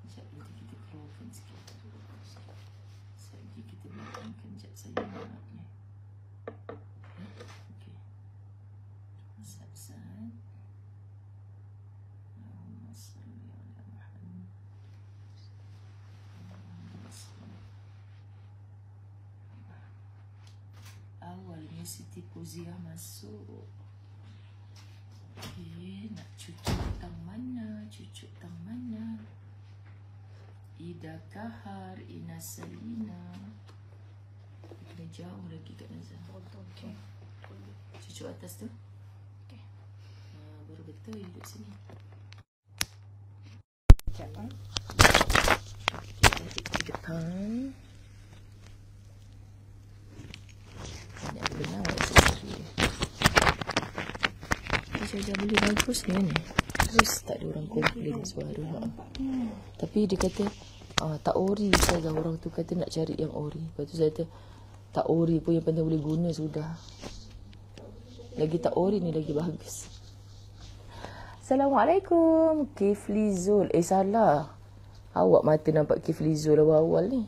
Sekejap nanti kita keluarkan sikit. Sekejap kita belakangkan. Sekejap saya naknya. Okey. Sat-sat. Allahumma salli ala Muhammad. Awalnya Siti Fauziah masuk. Okey, nak cucuk tang mana? Cucuk tang mana? Ida Kahar, Ina Salina. Kena jauh lagi Kak Nazah. Okey. Cucuk atas tu. Okey. Baru betul duduk sini. Sekejap. Tarik ke depan. Nak benar sendiri. Jaga boleh bagus ni kan. Terus tak ada orang komplain suara. Tapi dia kata tak ori saja. Orang tu kata nak cari yang ori. Lepas tu saya kata tak ori pun yang penting boleh guna sudah. Lagi tak ori ni lagi bagus. Assalamualaikum. Kifli Zul. Salah. Awak mata nampak Kifli Zul awal-awal ni.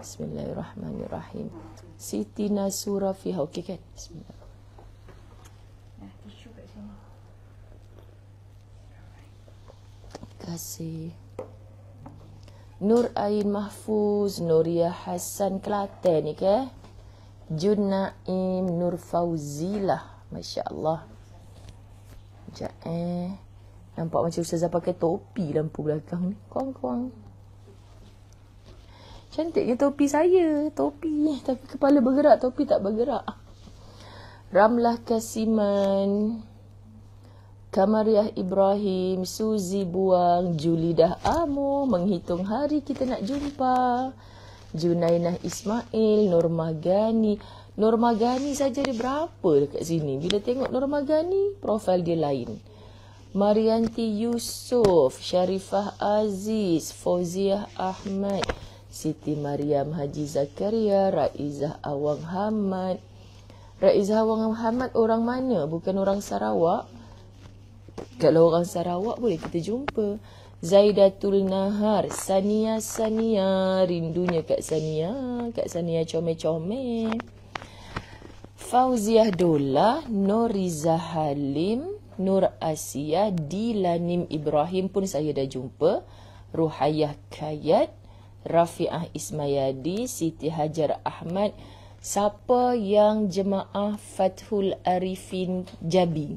Bismillahirrahmanirrahim. Siti Nasura Fiha. Okey kan? Bismillah. Tisu kat sini. Terima kasih. Nur Ain Mahfuz, Nuria Hassan Kelantan ni ke? Jun Naim, Nur Fauzilah. Masya Allah. Sekejap nampak macam Ustazah pakai topi lampu belakang ni. Kuang-kuang. Cantiknya topi saya. Topi. Tapi kepala bergerak, topi tak bergerak. Ramlah Kasiman. Kamariah Ibrahim. Suzi Buang. Julidah Amo. Menghitung hari kita nak jumpa. Junainah Ismail. Nur Magani. Nur Magani saja dia berapa dekat sini? Bila tengok Nur Magani, profil dia lain. Marianti Yusof. Sharifah Aziz. Fauziah Ahmad. Siti Mariam Haji Zakaria. Raizah Awang Hamad. Raizah Awang Hamad orang mana? Bukan orang Sarawak. Kalau orang Sarawak boleh kita jumpa. Zaidatul Nahar. Sania. Rindunya Kak Sania. Kak Sania comel-comel. Fauziah Dola. Noriza Halim. Nur Asia. Dilanim Ibrahim pun saya dah jumpa. Ruhayah Kayat. Rafi'ah Ismayadi. Siti Hajar Ahmad. Siapa yang jemaah Fathul Arifin Jabi?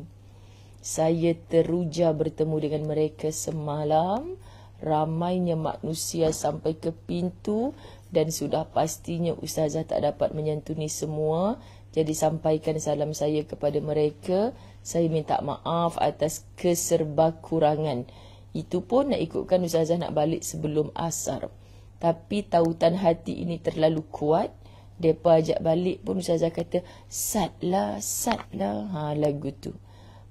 Saya teruja bertemu dengan mereka semalam. Ramainya manusia sampai ke pintu dan sudah pastinya Ustazah tak dapat menyantuni semua. Jadi sampaikan salam saya kepada mereka. Saya minta maaf atas keserbakurangan. Itu pun nak ikutkan Ustazah nak balik sebelum asar. Tapi tautan hati ini terlalu kuat. Mereka ajak balik pun Ustazah kata, Satlah. Lagu tu.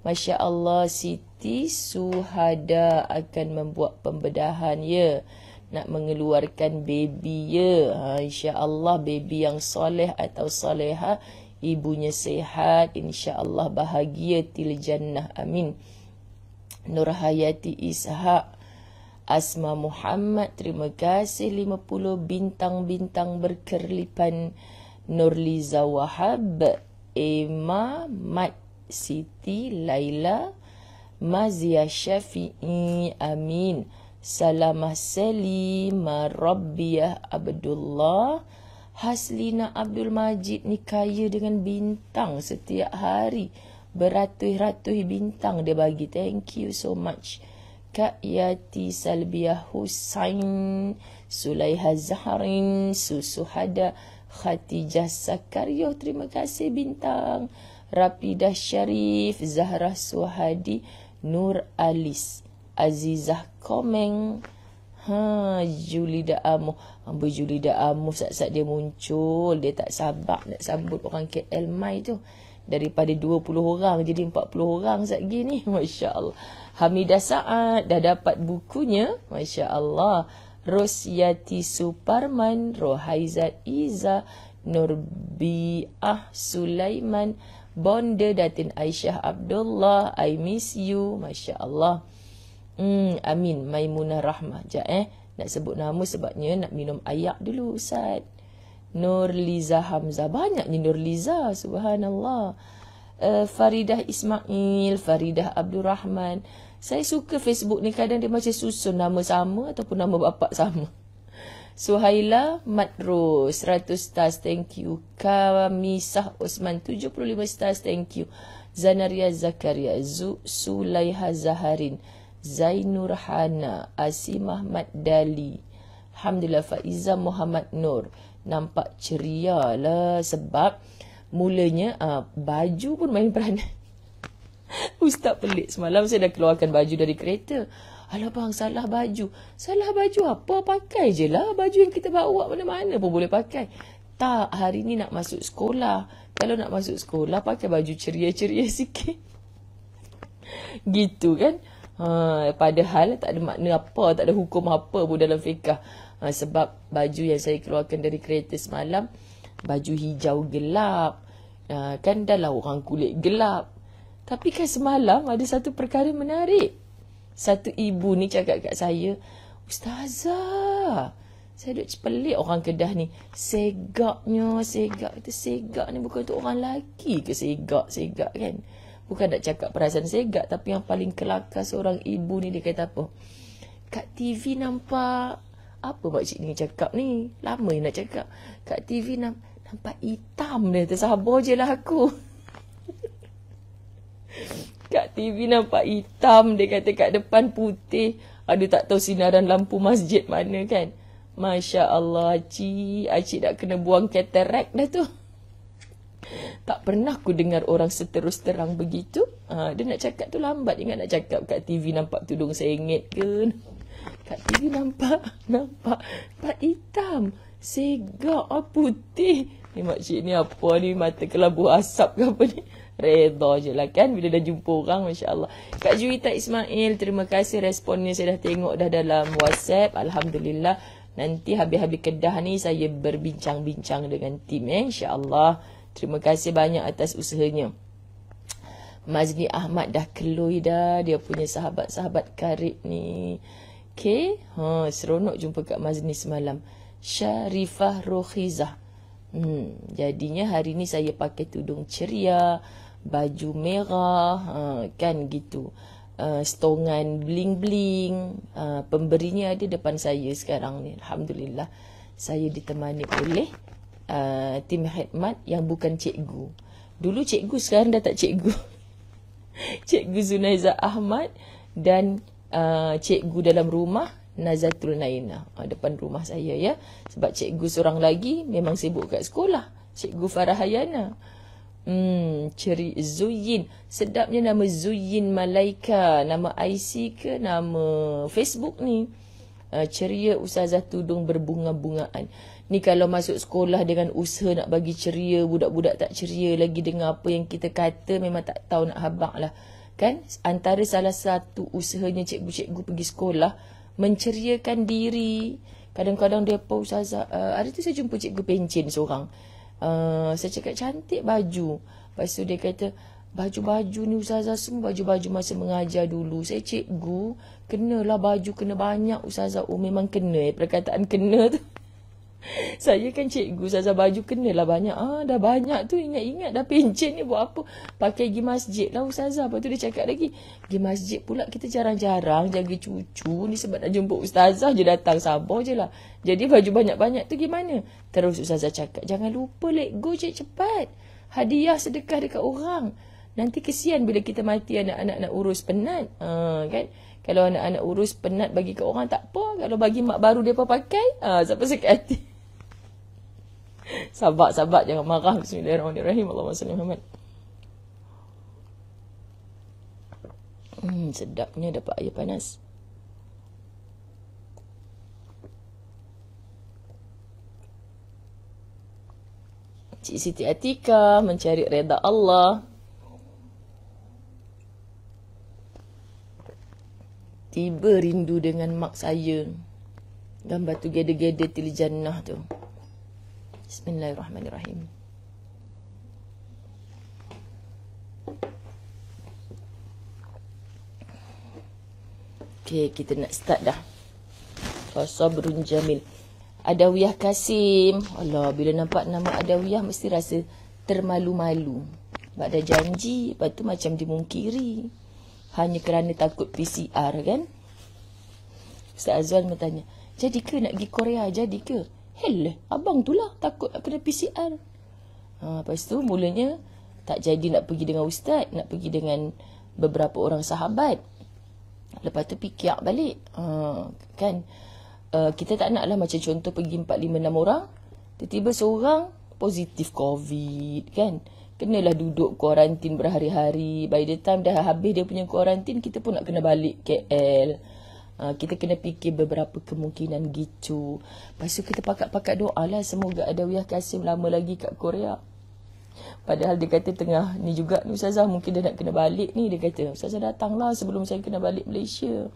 Masya Allah, Siti Suhada akan membuat pembedahan ya. Nak mengeluarkan baby ya. Insya Allah baby yang soleh atau soleha. Ibunya sihat. Insya Allah bahagia til jannah. Amin. Nur Hayati Ishak. Asma Muhammad, terima kasih 50 bintang-bintang berkerlipan. Nurliza Wahab, Emma Mat, Siti Laila, Mazia Syafi'i, amin. Salamah Salima, Rabbiyah Abdullah, Haslina Abdul Majid ni kaya dengan bintang setiap hari. Beratus-ratus bintang dia bagi. Thank you so much. Kak Yati Salbiah Husain, Sulaiha Zahrin, Susuhada, Khatijah Sakaryo, terima kasih bintang. Rapidah Syarif, Zahra Suhadi, Nur Alis, Azizah Komeng, Julida Amo. Ambil Julida Amo saat-saat dia muncul, dia tak sabar nak sambut orang KL Mai tu. Daripada 20 orang jadi 40 orang saat gini. Masya Allah. Hamidah Saad dah dapat bukunya. Masya Allah. Rosyati Suparman, Rohaizat Iza, Nurbiah Sulaiman, Bonda Datin Aisyah Abdullah, I miss you. Masya Allah. Amin. Maimunah Rahmah. Nak sebut nama sebabnya nak minum ayak dulu, Ustaz. Nurliza Hamzah. Banyaknya Nurliza. Subhanallah. Faridah Ismail. Faridah Abdul Rahman. Saya suka Facebook ni. Kadang dia macam susun nama sama ataupun nama bapak sama. Suhaila Matros 100 stars, thank you. Kamisah Osman 75 stars, thank you. Zanaria Zakaria, Sulaiha Zaharin, Zainur Hana, Asimah Ahmad Dali. Alhamdulillah. Faiza Muhammad Nur. Nampak ceria lah sebab mulanya baju pun main peranan. Ustaz pelik. Semalam saya dah keluarkan baju dari kereta. Alah bang, salah baju. Salah baju apa? Pakai je lah. Baju yang kita bawa mana-mana pun boleh pakai. Tak, hari ni nak masuk sekolah. Kalau nak masuk sekolah, pakai baju ceria-ceria sikit. Gitu kan? Padahal tak ada makna apa, tak ada hukum apa pun dalam fiqah. Sebab baju yang saya keluarkan dari kereta semalam, baju hijau gelap. Kan dah lah orang kulit gelap. Tapi kan semalam ada satu perkara menarik. Satu ibu ni cakap kat saya, Ustazah, saya duk pelik orang Kedah ni. Segaknya, segak. Kata segak ni bukan untuk orang lelaki ke segak kan? Bukan nak cakap perasaan segak, tapi yang paling kelakar seorang ibu ni, dia kata apa? Kat TV nampak, apa makcik ni cakap ni? Lama nak cakap. Kat TV nampak hitam dia. Tersabar je lah aku. Kat TV nampak hitam. Dia kata kat depan putih. Aduh, tak tahu sinaran lampu masjid mana kan. Masya Allah, Acik dah kena buang katarak dah tu. Tak pernah aku dengar orang seterus terang begitu. Dia nak cakap tu lambat. Ingat nak cakap kat TV nampak tudung sengit ke. Kat TV nampak hitam. Segak putih. Ni makcik ni apa ni? Mata kelabu asap ke apa ni? Reda je lah kan bila dah jumpa orang. Masya Allah. Kak Juwita Ismail, terima kasih responnya. Saya dah tengok dah dalam WhatsApp. Alhamdulillah. Nanti habis-habis Kedah ni saya berbincang-bincang dengan tim insya Allah. Terima kasih banyak atas usahanya. Mazni Ahmad dah kelui dah. Dia punya sahabat-sahabat karib ni. Okay. Seronok jumpa Kak Mazni semalam. Syarifah Rokhizah. Jadinya hari ni saya pakai tudung ceria, baju merah, kan gitu. Stongan bling-bling. Pemberinya ada depan saya sekarang ni. Alhamdulillah. Saya ditemani oleh tim khidmat yang bukan cikgu. Dulu cikgu, sekarang dah tak cikgu. Cikgu Zunaiza Ahmad dan cikgu dalam rumah Nazatul Naina, depan rumah saya ya. Sebab cikgu seorang lagi memang sibuk kat sekolah, Cikgu Farahayana. Zuyin. Sedapnya nama Zuyin Malaika. Nama IC ke nama Facebook ni. Ceria Ustazah tudung berbunga-bungaan. Ni kalau masuk sekolah dengan usaha nak bagi ceria, budak-budak tak ceria lagi dengar apa yang kita kata, memang tak tahu nak habaq lah. Kan? Antara salah satu usahanya cikgu-cikgu pergi sekolah, menceriakan diri. Kadang-kadang dia apa, Ustazah, hari tu saya jumpa cikgu pencen seorang. Saya cakap cantik baju. Lepas tu dia kata, baju-baju ni Ustazah semua baju-baju masa mengajar dulu. Saya cikgu, kenalah baju kena banyak Ustazah. Oh memang kena perkataan kena tu. Saya kan cikgu, Ustazah baju kenalah banyak. Dah banyak tu, ingat-ingat dah pencen ni buat apa? Pakai pergi masjid lah Ustazah. Lepas tu dia cakap lagi, pergi masjid pula kita jarang-jarang jaga cucu ni sebab nak jumpa Ustazah je datang, sabar je lah. Jadi baju banyak-banyak tu gimana? Terus Ustazah cakap, jangan lupa let go cepat. Hadiah sedekah dekat orang. Nanti kesian bila kita mati anak-anak nak urus penat. Kan? Kalau anak-anak urus penat bagi ke orang tak apa. Kalau bagi mak baru mereka pakai, siapa sakit hati. Sabar, jangan marah. Bismillahirrahmanirrahim. Allahumma salli Muhammad. Sedapnya dapat air panas. Cik Siti Atika mencari reda Allah. Tiba rindu dengan mak saya. Gambar tu gede-gede til jannah tu. Bismillahirrahmanirrahim. Okay, kita nak start dah. Fasabrun jamil. Adawiyah Kasim. Allah, bila nampak nama Adawiyah mesti rasa termalu-malu. Sebab dah janji, lepas tu macam dimungkiri. Hanya kerana takut PCR kan. Ustaz Azwan bertanya, jadi ke nak pergi Korea? Jadi ke? Hell, abang tu lah takut nak kena PCR. Lepas tu mulanya tak jadi nak pergi dengan ustaz, nak pergi dengan beberapa orang sahabat. Lepas tu fikir balik. Kan? Kita tak nak lah macam contoh pergi 4, 5, 6 orang. Tiba-tiba seorang positif COVID kan. Kenalah duduk kuarantin berhari-hari. By the time dah habis dia punya kuarantin, kita pun nak kena balik KL. Kita kena fikir beberapa kemungkinan gitu. Lepas tu kita pakat-pakat doa lah. Semoga Adawiyah Kasim lama lagi kat Korea. Padahal dia kata tengah ni juga ni Ustazah mungkin dia nak kena balik ni. Dia kata Ustazah datanglah sebelum saya kena balik Malaysia.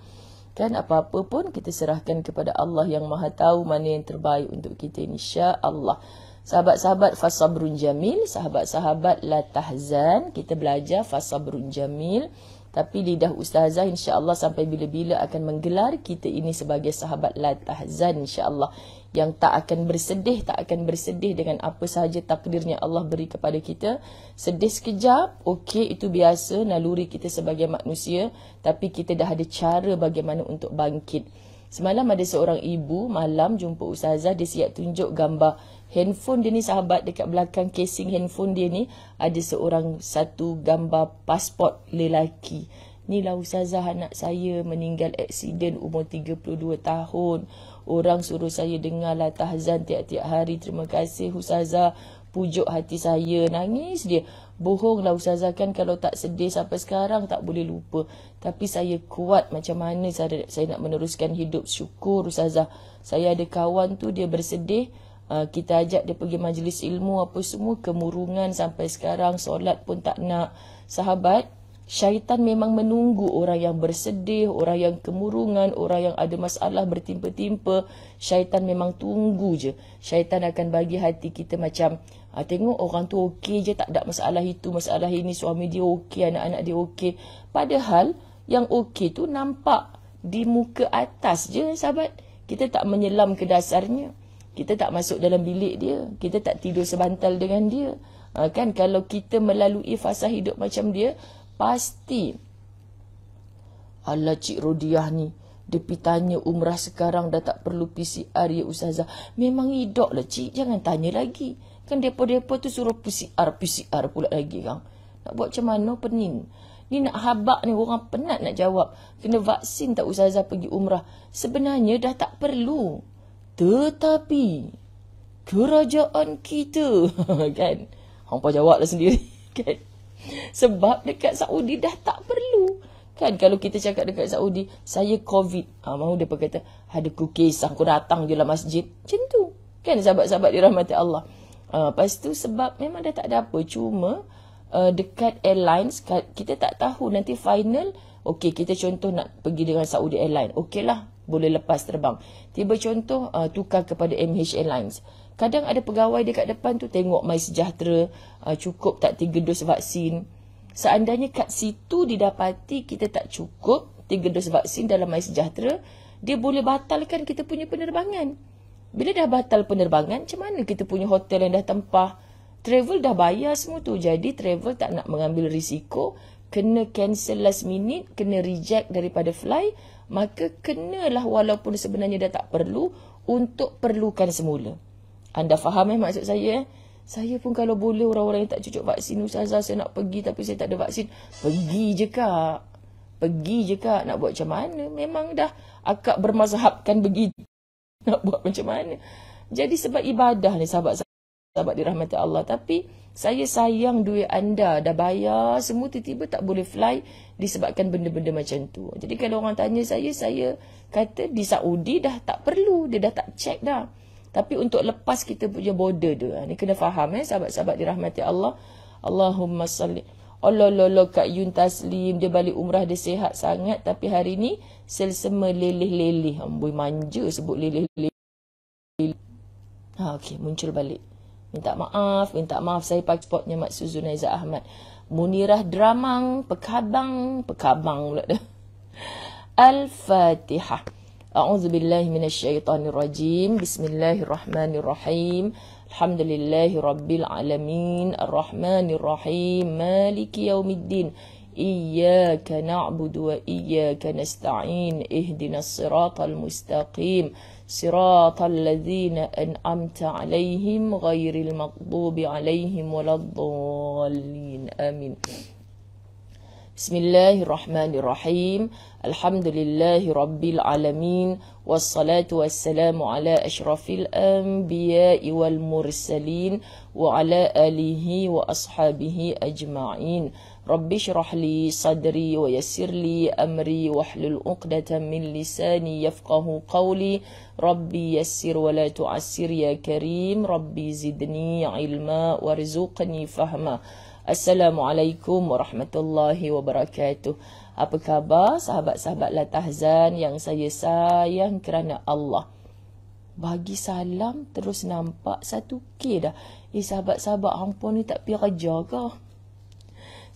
Kan apa-apa pun kita serahkan kepada Allah yang maha tahu mana yang terbaik untuk kita insya-Allah. Sahabat-sahabat fasabrun jamil, sahabat-sahabat la tahzan, kita belajar fasabrun jamil. Tapi lidah Ustazah insya-Allah sampai bila-bila akan menggelar kita ini sebagai sahabat la tahzan insya-Allah. Yang tak akan bersedih dengan apa sahaja takdirnya Allah beri kepada kita. Sedih sekejap, okey, itu biasa, naluri kita sebagai manusia. Tapi kita dah ada cara bagaimana untuk bangkit. Semalam ada seorang ibu, malam jumpa Ustazah, dia siap tunjuk gambar handphone dia ni sahabat. Dekat belakang casing handphone dia ni, ada satu gambar pasport lelaki. Inilah Ustazah, anak saya meninggal aksiden umur 32 tahun. Orang suruh saya dengar la tahzan tiap-tiap hari. Terima kasih Ustazah. Pujuk hati saya. Nangis dia. Bohonglah Ustazah, kan kalau tak sedih sampai sekarang tak boleh lupa. Tapi saya kuat macam mana saya nak meneruskan hidup. Syukur Ustazah. Saya ada kawan tu dia bersedih. Kita ajak dia pergi majlis ilmu apa semua. Kemurungan sampai sekarang. Solat pun tak nak. Sahabat, syaitan memang menunggu orang yang bersedih, orang yang kemurungan, orang yang ada masalah bertimpa-timpa. Syaitan memang tunggu je. Syaitan akan bagi hati kita macam, tengok orang tu okey je, tak ada masalah itu, masalah ini, suami dia okey, anak-anak dia okey. Padahal yang okey tu nampak di muka atas je sahabat. Kita tak menyelam ke dasarnya. Kita tak masuk dalam bilik dia. Kita tak tidur sebantal dengan dia. Kan kalau kita melalui fasa hidup macam dia, pasti. Alah Cik Rodiah ni, dia pergi tanya umrah sekarang dah tak perlu PCR ya Ustazah. Memang hidup lah Cik, jangan tanya lagi. Kan depa-depa tu suruh PCR pula lagi kan. Nak buat macam mana pening. Ni nak habak ni, orang penat nak jawab. Kena vaksin tak Ustazah pergi umrah. Sebenarnya dah tak perlu. Tetapi kerajaan kita kan. Hampa jawab lah sendiri kan. Sebab dekat Saudi dah tak perlu. Kan kalau kita cakap dekat Saudi, saya COVID. Mahu dia kata, ada ku kisah, ku datang je lah masjid. Macam tu. Kan sahabat-sahabat dirahmati Allah. Lepas tu sebab memang dah tak ada apa. Cuma dekat airlines, kita tak tahu nanti final. Okey, kita contoh nak pergi dengan Saudi Airlines. Okey lah, boleh lepas terbang. Tiba contoh tukar kepada MH Airlines. Kadang ada pegawai dekat depan tu tengok MySejahtera, cukup tak 3 dos vaksin. Seandainya kat situ didapati kita tak cukup 3 dos vaksin dalam MySejahtera, dia boleh batalkan kita punya penerbangan. Bila dah batal penerbangan, macam mana kita punya hotel yang dah tempah? Travel dah bayar semua tu. Jadi travel tak nak mengambil risiko, kena cancel last minute, kena reject daripada fly, maka kenalah walaupun sebenarnya dah tak perlu, untuk perlukan semula. Anda faham maksud saya? Saya pun kalau boleh orang-orang yang tak cucuk vaksin, Ustazah saya nak pergi tapi saya tak ada vaksin. Pergi je kak. Pergi je kak. Nak buat macam mana? Memang dah akak bermazhabkan begitu. Nak buat macam mana? Jadi sebab ibadah ni sahabat dirahmati Allah. Tapi saya sayang duit anda. Dah bayar semua, tiba-tiba tak boleh fly disebabkan benda-benda macam tu. Jadi kalau orang tanya saya kata di Saudi dah tak perlu. Dia dah tak check dah. Tapi untuk lepas kita punya border tu, ni kena faham sahabat-sahabat dirahmati Allah. Allahumma salli. Allah Kak Yun Taslim, dia balik umrah, dia sihat sangat. Tapi hari ni selsema leleh-leleh. Amboi manja sebut leleh-leleh. Okey, muncul balik. Minta maaf saya pasportnya Mak Suzunaiza Ahmad. Munirah Dramang, Pekabang pula dah. Al-Fatihah. A'udzubillahi minasyaitonirrajim. Bismillahirrahmanirrahim. Alhamdulillahi rabbil alamin. Arrahmanirrahim. Maliki yaumiddin. Iyyaka na'budu wa iyyaka nasta'in. Ihdinas siratal mustaqim. Siratal ladzina an'amta 'alaihim ghairil maghdubi 'alaihim waladdallin. Amin. Bismillahirrahmanirrahim. Alhamdulillahi rabbil alamin. Wassalatu wassalamu ala ashrafil anbiya'i wal mursalin wa ala alihi wa ashabihi ajma'in. Rabbi shrah li sadri wa yassir li amri wahlul 'uqdatam min lisani yafqahu qawli. Rabbi yassir wa la tu'assir ya karim. Rabbi zidni ilma warzuqni fahma. Assalamualaikum warahmatullahi wabarakatuh. Apa khabar sahabat-sahabat Latahzan yang saya sayang kerana Allah? Bagi salam terus nampak 1K dah. Sahabat-sahabat ampun ni tak pergi kerja ke?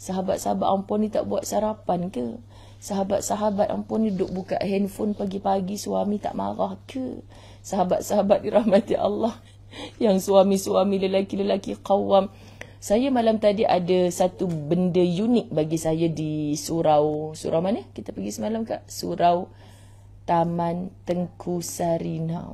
Sahabat-sahabat ampun ni tak buat sarapan ke? Sahabat-sahabat ampun ni duduk buka handphone pagi-pagi, suami tak marah ke? Sahabat-sahabat dirahmati Allah yang suami-suami lelaki-lelaki qawam. Saya malam tadi ada satu benda unik bagi saya di surau. Surau mana? Kita pergi semalam kat Surau Taman Tengku Sarina.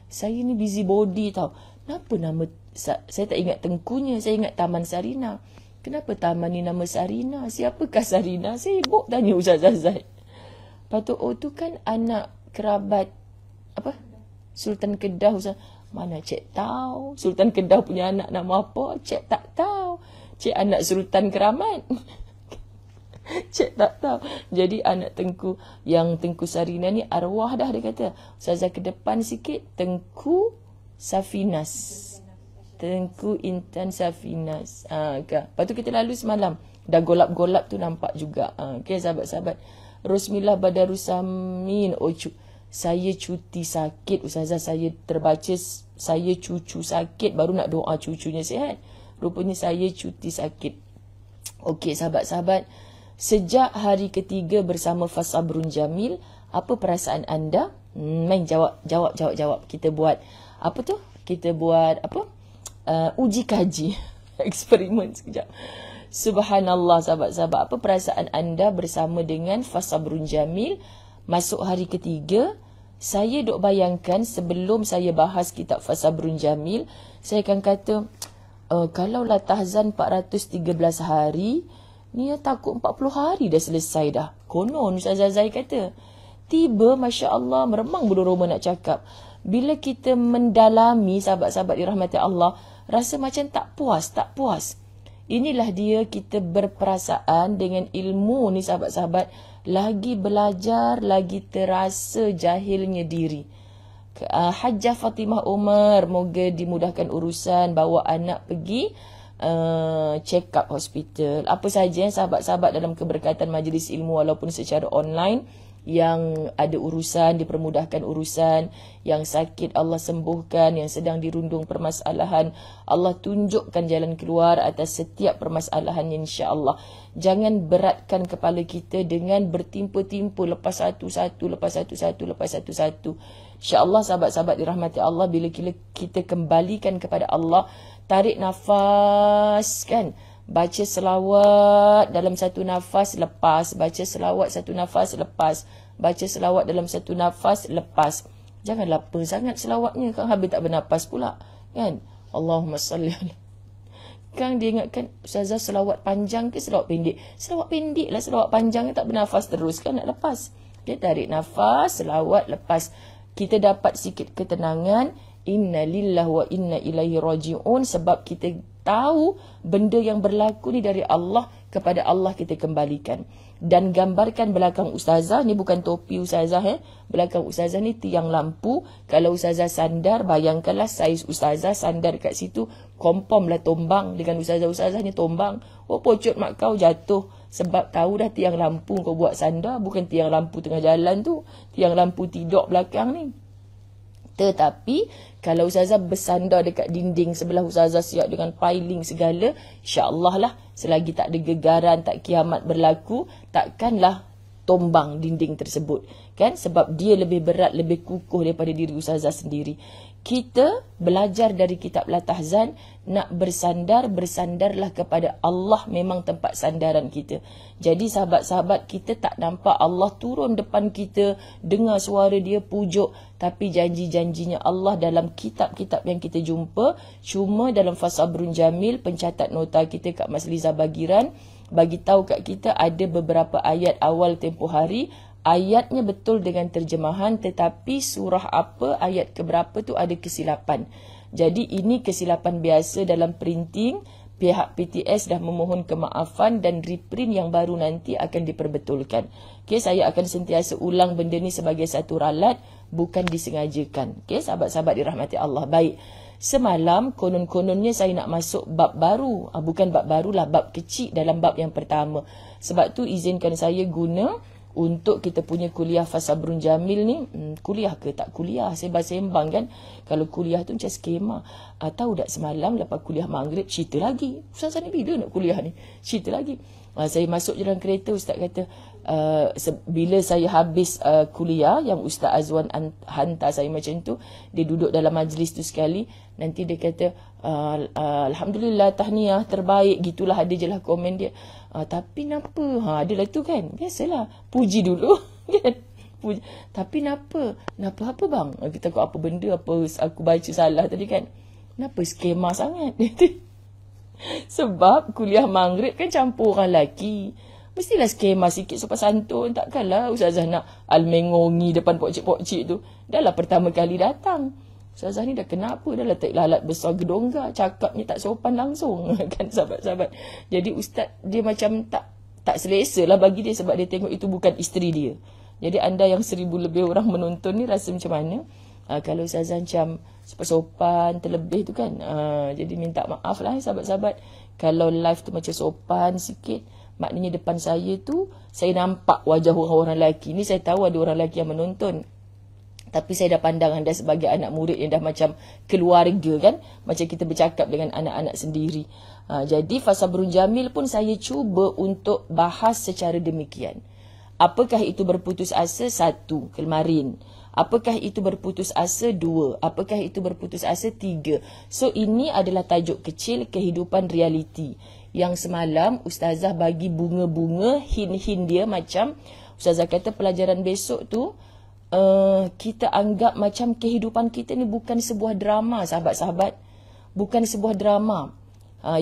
Saya ni busybody tau. Kenapa nama, saya tak ingat Tengkunya, saya ingat Taman Sarina. Kenapa taman ni nama Sarina? Siapakah Sarina? Saya sibuk tanya Ustaz Azad. Lepas tu, tu kan anak kerabat, apa? Sultan Kedah Ustaz. Mana cik tahu Sultan Kedah punya anak nama apa? Cik tak tahu. Cik anak Sultan Keramat. Cik tak tahu. Jadi anak Tengku, yang Tengku Sarina ni arwah dah, dia kata. Ustazah ke depan sikit, Tengku Safinas. Tengku Intan Safinas. Lepas tu kita lalu semalam. Dah golap-golap tu nampak juga. Okay, sahabat-sahabat. Rosmillah Badarusamin. Saya cuti sakit Ustazah, saya terbaca saya cucu sakit, baru nak doa cucunya sihat. Rupanya saya cuti sakit. Okey sahabat-sahabat, sejak hari ketiga bersama Fasabrun Jamil, apa perasaan anda? Main jawab. Kita buat apa tu? Kita buat apa? Uji kaji. Eksperimen sekejap. Subhanallah sahabat-sahabat, apa perasaan anda bersama dengan Fasabrun Jamil? Masuk hari ketiga, saya duk bayangkan sebelum saya bahas kitab Fasabrun Jamil, saya akan kata, kalau Latahzan 413 hari, ni takut 40 hari dah selesai dah. Konon Ustaz Azai kata. Tiba, Masya Allah, meremang bulu roma nak cakap. Bila kita mendalami, sahabat-sahabat dirahmati Allah, rasa macam tak puas. Inilah dia kita berperasaan dengan ilmu ni sahabat-sahabat. Lagi belajar, lagi terasa jahilnya diri. Hajjah Fatimah Umar, moga dimudahkan urusan bawa anak pergi check up hospital. Apa saja sahabat-sahabat dalam keberkatan majlis ilmu walaupun secara online, yang ada urusan dipermudahkan urusan, yang sakit Allah sembuhkan, yang sedang dirundung permasalahan Allah tunjukkan jalan keluar atas setiap permasalahannya insya-Allah. Jangan beratkan kepala kita dengan bertimpa-timpa lepas satu. Insya-Allah sahabat-sahabat dirahmati Allah, bila kita kembalikan kepada Allah, tarik nafas kan. Baca selawat dalam satu nafas, lepas. Baca selawat satu nafas, lepas. Baca selawat dalam satu nafas, lepas. Jangan lapar sangat selawatnya, kan habis tak bernafas pula. Kan? Allahumma salli ala. Kan dia ingatkan, Ustazah selawat panjang ke selawat pendek? Selawat pendek lah, selawat panjang tak bernafas terus kan nak lepas. Dia tarik nafas, selawat, lepas. Kita dapat sikit ketenangan. Inna lillahi wa inna ilaihi raji'un. Sebab kita tahu benda yang berlaku ni dari Allah, kepada Allah kita kembalikan. Dan gambarkan belakang Ustazah, ni bukan topi Ustazah belakang Ustazah ni tiang lampu. Kalau Ustazah sandar, bayangkanlah saiz Ustazah sandar kat situ, kompom lah tombang dengan Ustazah ni tombang. Pocot mak kau jatuh. Sebab tahu dah tiang lampu kau buat sandar, bukan tiang lampu tengah jalan tu, tiang lampu tidur belakang ni. Tetapi kalau Ustazah bersandar dekat dinding sebelah Ustazah siap dengan piling segala, insya-Allah lah selagi tak ada gegaran, tak kiamat berlaku, takkanlah tombang dinding tersebut. Kan? Sebab dia lebih berat, lebih kukuh daripada diri ustazah sendiri. Kita belajar dari kitab Latahzan, nak bersandar, bersandarlah kepada Allah, memang tempat sandaran kita. Jadi sahabat-sahabat, kita tak nampak Allah turun depan kita, dengar suara dia pujuk, tapi janji-janjinya Allah dalam kitab-kitab yang kita jumpa, cuma dalam Fasabrun Jamil, pencatat nota kita Kak Mas Liza Bagiran, bagi tahu kat kita ada beberapa ayat awal tempoh hari, ayatnya betul dengan terjemahan, tetapi surah apa, ayat keberapa tu ada kesilapan. Jadi ini kesilapan biasa dalam printing. Pihak PTS dah memohon kemaafan dan reprint yang baru nanti akan diperbetulkan. Okay, saya akan sentiasa ulang benda ni sebagai satu ralat, bukan disengajakan. Okay, sahabat-sahabat dirahmati Allah. Baik, semalam konon-kononnya saya nak masuk bab baru. Bukan bab barulah, bab kecil dalam bab yang pertama. Sebab tu izinkan saya guna untuk kita punya kuliah Fasabrun Jamil ni, kuliah ke tak kuliah, sembang-sembang kan. Kalau kuliah tu macam skema. Tahu tak semalam lepas kuliah maghrib, cerita lagi. Ustazah ni bila nak kuliah ni? Cerita lagi. Saya masuk je dalam kereta, ustaz kata, bila saya habis kuliah, yang Ustaz Azwan hantar saya macam tu, dia duduk dalam majlis tu sekali, nanti dia kata, Alhamdulillah, tahniah, terbaik, gitulah, ada je lah komen dia. Tapi kenapa? Adalah tu kan, biasalah, puji dulu kan. Puji. Tapi kenapa apa bang? Kita takut apa benda, apa aku baca salah tadi kan. Kenapa skema sangat? Sebab kuliah maghrib kan campur orang lelaki, mestilah skema sikit sopan santun. Takkanlah ustazah nak almengongi depan pokcik-pokcik tu. Dah lah pertama kali datang. Ustazah ni dah kenapa? Dah lah tak lalat besar gedongga, cakapnya tak sopan langsung. Kan sahabat-sahabat. Jadi ustaz dia macam tak selesa lah bagi dia, sebab dia tengok itu bukan isteri dia. Jadi anda yang 1000 lebih orang menonton ni rasa macam mana? Kalau ustazah macam sopan-sopan terlebih tu kan. Jadi minta maaf lah sahabat-sahabat. Kalau live tu macam sopan sikit, maknanya depan saya tu saya nampak wajah orang-orang lelaki. Ni saya tahu ada orang lelaki yang menonton, tapi saya dah pandang anda sebagai anak murid yang dah macam keluarga kan. Macam kita bercakap dengan anak-anak sendiri. Jadi Fasabrun Jamil pun saya cuba untuk bahas secara demikian. Apakah itu berputus asa? 1, kemarin. Apakah itu berputus asa? 2. Apakah itu berputus asa? 3. So ini adalah tajuk kecil kehidupan realiti. Yang semalam ustazah bagi bunga-bunga, hin-hin dia macam ustazah kata pelajaran besok tu kita anggap macam kehidupan kita ni bukan sebuah drama sahabat-sahabat. Bukan sebuah drama.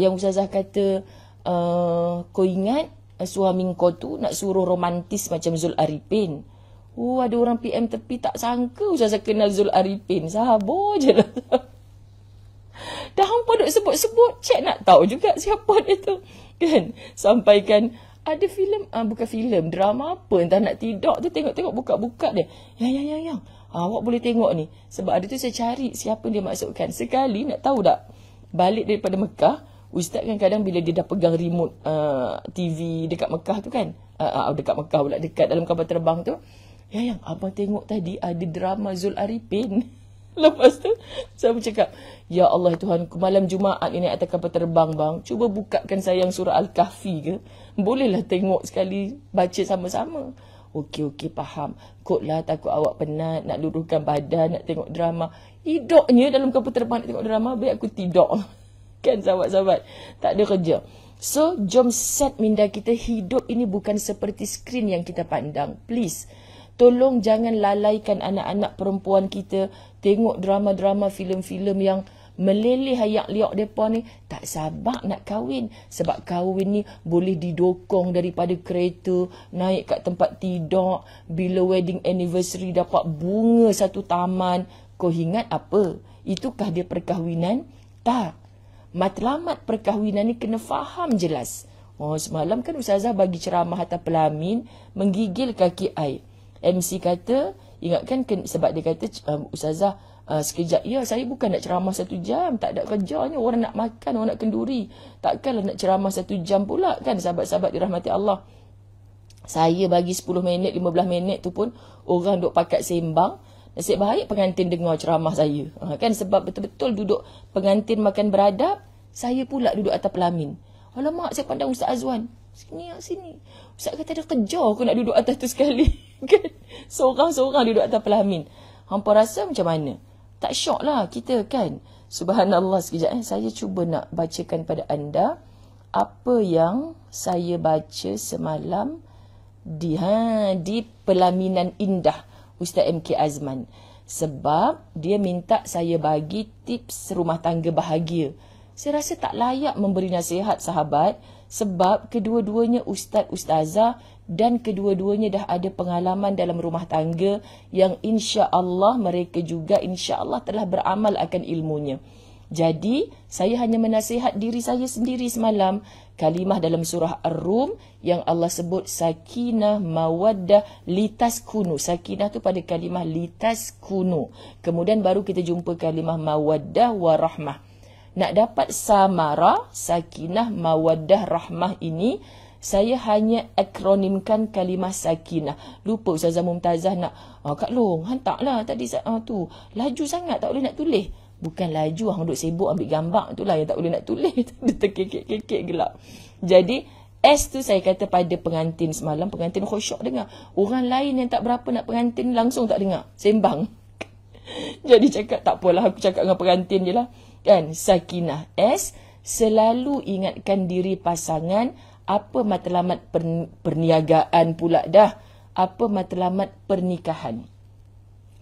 Yang ustazah kata kau ingat suami kau tu nak suruh romantis macam Zul Arifin. Ada orang PM tepi tak sangka ustazah kenal Zul Arifin. Sabar je lah. Dah hampa duk sebut-sebut, cik nak tahu juga siapa dia tu. Kan? Sampaikan ada filem, bukan filem, drama apa entah nak tidur tu, tengok-tengok buka-buka dia. Yang. Awak boleh tengok ni. Sebab ada tu saya cari siapa dia maksudkan. Sekali nak tahu tak, balik daripada Mekah, ustaz kan kadang bila dia dah pegang remote TV dekat Mekah tu kan. Dekat Mekah pula, dekat dalam kapal terbang tu. Yang abang tengok tadi ada drama Zul Arifin. Lepas tu saya bercakap, ya Allah Tuhanku, malam Jumaat ini atas kapal terbang bang, cuba bukakan sayang surah Al-Kahfi ke. Bolehlah tengok sekali, baca sama-sama. Okey, faham. Kotlah takut awak penat, nak luruhkan badan, nak tengok drama. Hidupnya dalam kapal terbang nak tengok drama, baik aku tidur. Kan sahabat-sahabat, tak ada kerja. So, jom set minda kita, hidup ini bukan seperti skrin yang kita pandang. Please, tolong jangan lalaikan anak-anak perempuan kita tengok drama-drama, filem-filem yang meleleh hayak liak mereka ni. Tak sabar nak kahwin. Sebab kahwin ni boleh didokong daripada kereta, naik kat tempat tidur. Bila wedding anniversary dapat bunga satu taman. Kau ingat apa? Itukah dia perkahwinan? Tak. Matlamat perkahwinan ni kena faham jelas. Semalam kan ustazah bagi ceramah atas pelamin, menggigil kaki air. MC kata, ingatkan sebab dia kata ustazah sekejap, ya saya bukan nak ceramah 1 jam, tak ada kerjanya, orang nak makan, orang nak kenduri, takkanlah nak ceramah 1 jam pula kan. Sahabat-sahabat dirahmati Allah, saya bagi 10 minit 15 minit tu pun orang duk pakat sembang. Nasib baik pengantin dengar ceramah saya kan, sebab betul-betul duduk pengantin makan beradab, saya pula duduk atas pelamin. Alamak, saya pandang Ustaz Azwan, Sini. Ustaz kata dia kejar aku nak duduk atas tu sekali. Kan? Seorang-seorang duduk atas pelamin. Hampa rasa macam mana? Tak syok lah kita kan. Subhanallah, sekejap saya cuba nak bacakan pada anda apa yang saya baca semalam di Pelaminan Indah Ustaz MK Azman. Sebab dia minta saya bagi tips rumah tangga bahagia. Saya rasa tak layak memberi nasihat sahabat sebab kedua-duanya ustaz-ustazah dan kedua-duanya dah ada pengalaman dalam rumah tangga yang insya-Allah mereka juga insya-Allah telah beramal akan ilmunya. Jadi, saya hanya menasihat diri saya sendiri semalam. Kalimah dalam surah Ar-Rum yang Allah sebut sakinah, mawaddah, litaskunu. Sakinah tu pada kalimah litaskunu. Kemudian baru kita jumpa kalimah mawaddah warahmah. Nak dapat samara, sakinah, mawaddah, rahmah ini, saya hanya akronimkan kalimah sakinah. Lupa Ustazah Mumtazah nak, Kak Long, hantarlah tadi tu. Laju sangat, tak boleh nak tulis. Bukan laju, hang duduk sibuk ambil gambar tu lah yang tak boleh nak tulis. Dia terkekek-kekek gelap. Jadi, S tu saya kata pada pengantin semalam, pengantin khusyuk dengar. Orang lain yang tak berapa nak pengantin langsung tak dengar. Sembang. Jadi cakap, tak apalah aku cakap dengan pengantin je lah. Kan, sakinah. S, selalu ingatkan diri pasangan, apa matlamat perniagaan pula dah. Apa matlamat pernikahan.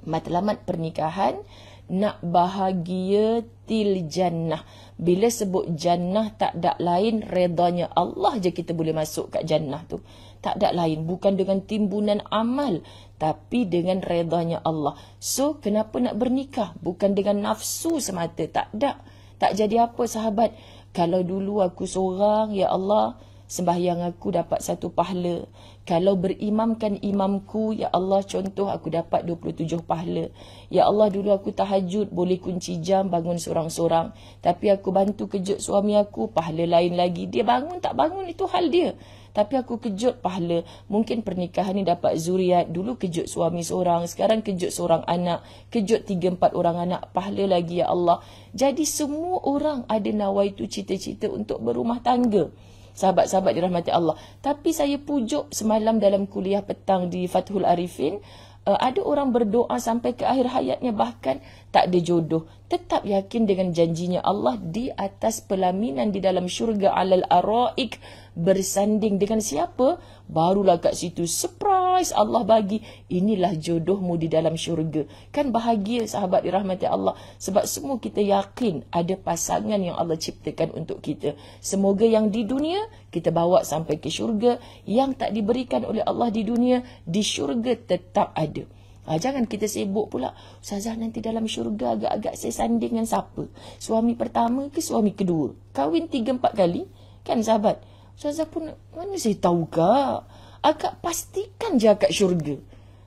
Matlamat pernikahan, nak bahagia til jannah. Bila sebut jannah, tak ada lain redanya Allah je kita boleh masuk kat jannah tu. Tak ada lain. Bukan dengan timbunan amal, tapi dengan redanya Allah. So, kenapa nak bernikah? Bukan dengan nafsu semata. Tak ada. Tak jadi apa sahabat. Kalau dulu aku seorang, ya Allah, sembahyang aku dapat 1 pahala. Kalau berimamkan imamku, ya Allah, contoh aku dapat 27 pahala. Ya Allah, dulu aku tahajud, boleh kunci jam, bangun sorang-sorang. Tapi aku bantu kejut suami aku, pahala lain lagi. Dia bangun tak bangun, itu hal dia. Tapi aku kejut pahala. Mungkin pernikahan ni dapat zuriat. Dulu kejut suami seorang, sekarang kejut seorang anak. Kejut 3-4 orang anak, pahala lagi ya Allah. Jadi semua orang ada nawaitu cita-cita untuk berumah tangga. Sahabat-sahabat dirahmati Allah. Tapi saya pujuk semalam dalam kuliah petang di Fathul Arifin, ada orang berdoa sampai ke akhir hayatnya bahkan tak ada jodoh. Tetap yakin dengan janjinya Allah di atas pelaminan di dalam syurga alal araik, bersanding dengan siapa? Barulah kat situ surprise Allah bagi, inilah jodohmu di dalam syurga. Kan bahagia sahabat dirahmati Allah. Sebab semua kita yakin ada pasangan yang Allah ciptakan untuk kita. Semoga yang di dunia kita bawa sampai ke syurga, yang tak diberikan oleh Allah di dunia, di syurga tetap ada. Jangan kita sibuk pula, Ustazah nanti dalam syurga agak-agak saya sanding dengan siapa? Suami pertama ke suami kedua? Kahwin 3-4 kali? Kan sahabat? Ustazah pun, mana saya tahu kak? Agak pastikan je akak syurga.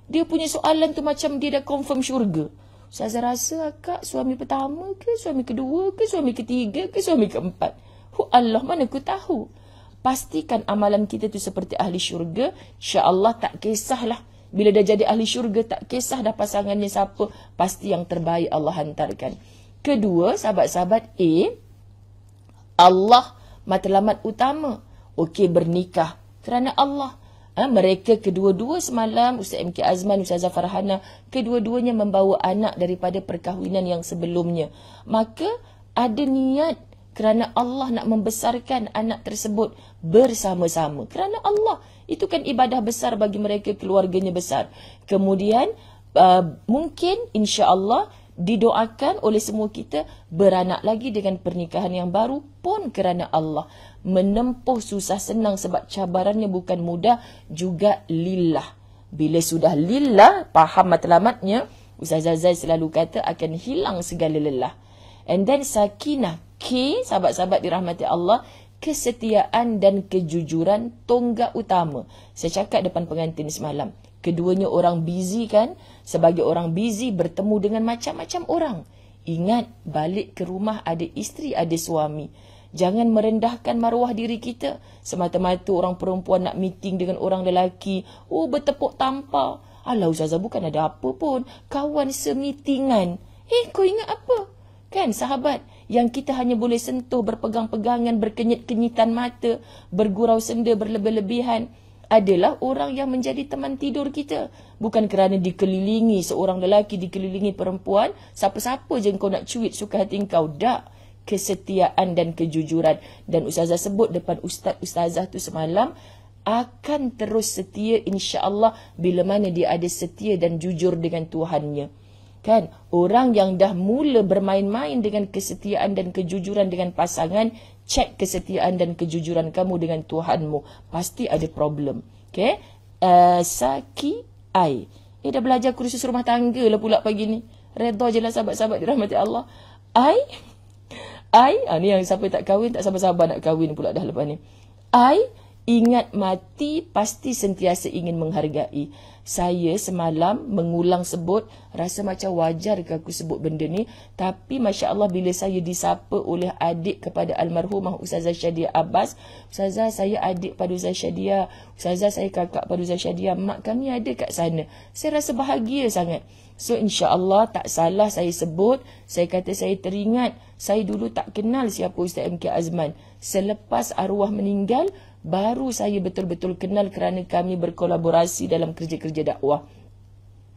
Dia punya soalan tu macam dia dah confirm syurga. Ustazah rasa akak suami pertama ke, suami kedua ke, suami ketiga ke, suami keempat? Allah, mana aku tahu? Pastikan amalan kita tu seperti ahli syurga, insya-Allah tak kisahlah. Bila dah jadi ahli syurga, tak kisah dah pasangannya siapa, pasti yang terbaik Allah hantarkan. Kedua, sahabat-sahabat, Allah matlamat utama. Okey, bernikah kerana Allah. Mereka kedua-dua semalam, Ustaz MK Azman, Ustazah Farhana, kedua-duanya membawa anak daripada perkahwinan yang sebelumnya. Maka ada niat kerana Allah nak membesarkan anak tersebut bersama-sama. Kerana Allah. Itu kan ibadah besar bagi mereka, keluarganya besar. Kemudian, mungkin insya-Allah didoakan oleh semua kita beranak lagi dengan pernikahan yang baru pun kerana Allah. Menempuh susah senang sebab cabarannya bukan mudah, juga lillah. Bila sudah lillah, faham matlamatnya, Ustazah Zai selalu kata akan hilang segala lelah. And then sakinah, K, sahabat-sahabat dirahmati Allah, kesetiaan dan kejujuran tonggak utama. Saya cakap depan pengantin semalam. Keduanya orang busy kan? Sebagai orang busy bertemu dengan macam-macam orang. Ingat, balik ke rumah ada isteri, ada suami. Jangan merendahkan maruah diri kita. Semata-mata orang perempuan nak meeting dengan orang lelaki. Oh, bertepuk tampar. Alah Ustazah, bukan ada apa pun. Kawan semeetingan. Kau ingat apa? Kan sahabat? Yang kita hanya boleh sentuh, berpegang-pegangan, berkenyit-kenyitan mata, bergurau senda berlebih-lebihan adalah orang yang menjadi teman tidur kita. Bukan kerana dikelilingi seorang lelaki, dikelilingi perempuan, siapa-siapa je kau nak cuit suka hati kau. Tak. Kesetiaan dan kejujuran. Dan Ustazah sebut depan ustaz-ustazah tu semalam, akan terus setia insya-Allah bila mana dia ada setia dan jujur dengan Tuhannya. Kan? Orang yang dah mula bermain-main dengan kesetiaan dan kejujuran dengan pasangan, cek kesetiaan dan kejujuran kamu dengan Tuhanmu. Pasti ada problem. Okay? Saki ai. Dah belajar kursus rumah tangga lah pula pagi ni. Redha je lah sahabat-sahabat dirahmati Allah. Ni yang siapa tak kahwin, tak sabar-sabar nak kahwin pula dah lepas ni. Ingat mati, pasti sentiasa ingin menghargai. Saya semalam mengulang sebut, rasa macam wajar ke aku sebut benda ni. Tapi Masya Allah bila saya disapa oleh adik kepada almarhumah Ustazah Syadia Abbas. Ustazah, saya adik pada Ustazah Syadia. Ustazah, saya kakak pada Ustazah Syadia. Mak kami ada kat sana. Saya rasa bahagia sangat. So insya Allah tak salah saya sebut. Saya kata saya teringat. Saya dulu tak kenal siapa Ustaz MK Azman. Selepas arwah meninggal, baru saya betul-betul kenal kerana kami berkolaborasi dalam kerja-kerja dakwah.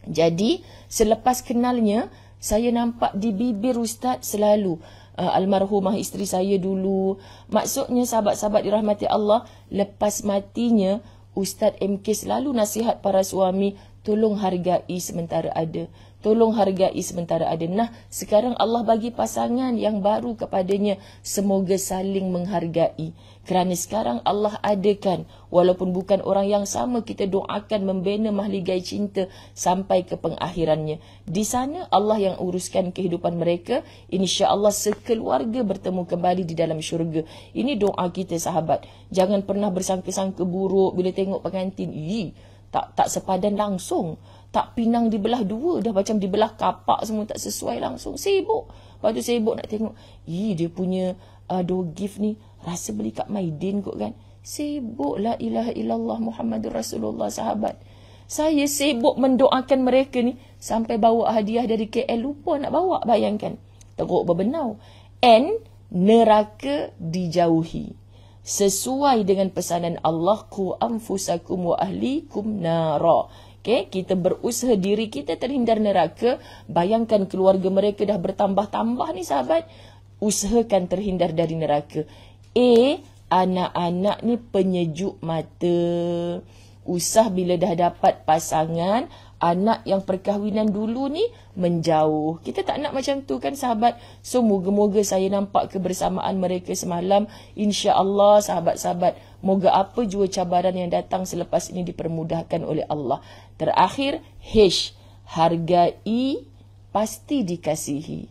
Jadi, selepas kenalnya, saya nampak di bibir Ustaz selalu almarhumah isteri saya dulu. Maksudnya sahabat-sahabat dirahmati Allah, lepas matinya, Ustaz MK selalu nasihat para suami, tolong hargai sementara ada. Tolong hargai sementara ada. Nah, sekarang Allah bagi pasangan yang baru kepadanya. Semoga saling menghargai. Kerana sekarang Allah adakan, walaupun bukan orang yang sama, kita doakan membina mahligai cinta sampai ke pengakhirannya. Di sana Allah yang uruskan kehidupan mereka. InsyaAllah sekeluarga bertemu kembali di dalam syurga. Ini doa kita sahabat. Jangan pernah bersangka-sangka buruk bila tengok pengantin. Tak sepadan langsung. Tak pinang dibelah dua, dah macam dibelah kapak semua, tak sesuai langsung. Sibuk. Lepas tu sibuk nak tengok, dia punya door gift ni, rasa beli kat Maidin kot kan. Sibuk, la ilaha illallah Muhammadur Rasulullah sahabat. Saya sibuk mendoakan mereka ni, sampai bawa hadiah dari KL, lupa nak bawa, bayangkan. Teruk berbenau. And neraka dijauhi. Sesuai dengan pesanan Allah, ku anfusakum wa ahlikum nara. Okay, kita berusaha diri kita terhindar neraka. Bayangkan keluarga mereka dah bertambah-tambah ni sahabat. Usahakan terhindar dari neraka. Anak-anak ni penyejuk mata. Usah bila dah dapat pasangan, anak yang perkahwinan dulu ni menjauh. Kita tak nak macam tu kan sahabat. So moga-moga saya nampak kebersamaan mereka semalam. InsyaAllah sahabat-sahabat, moga apa jua cabaran yang datang selepas ini dipermudahkan oleh Allah. Terakhir, hargai, pasti dikasihi.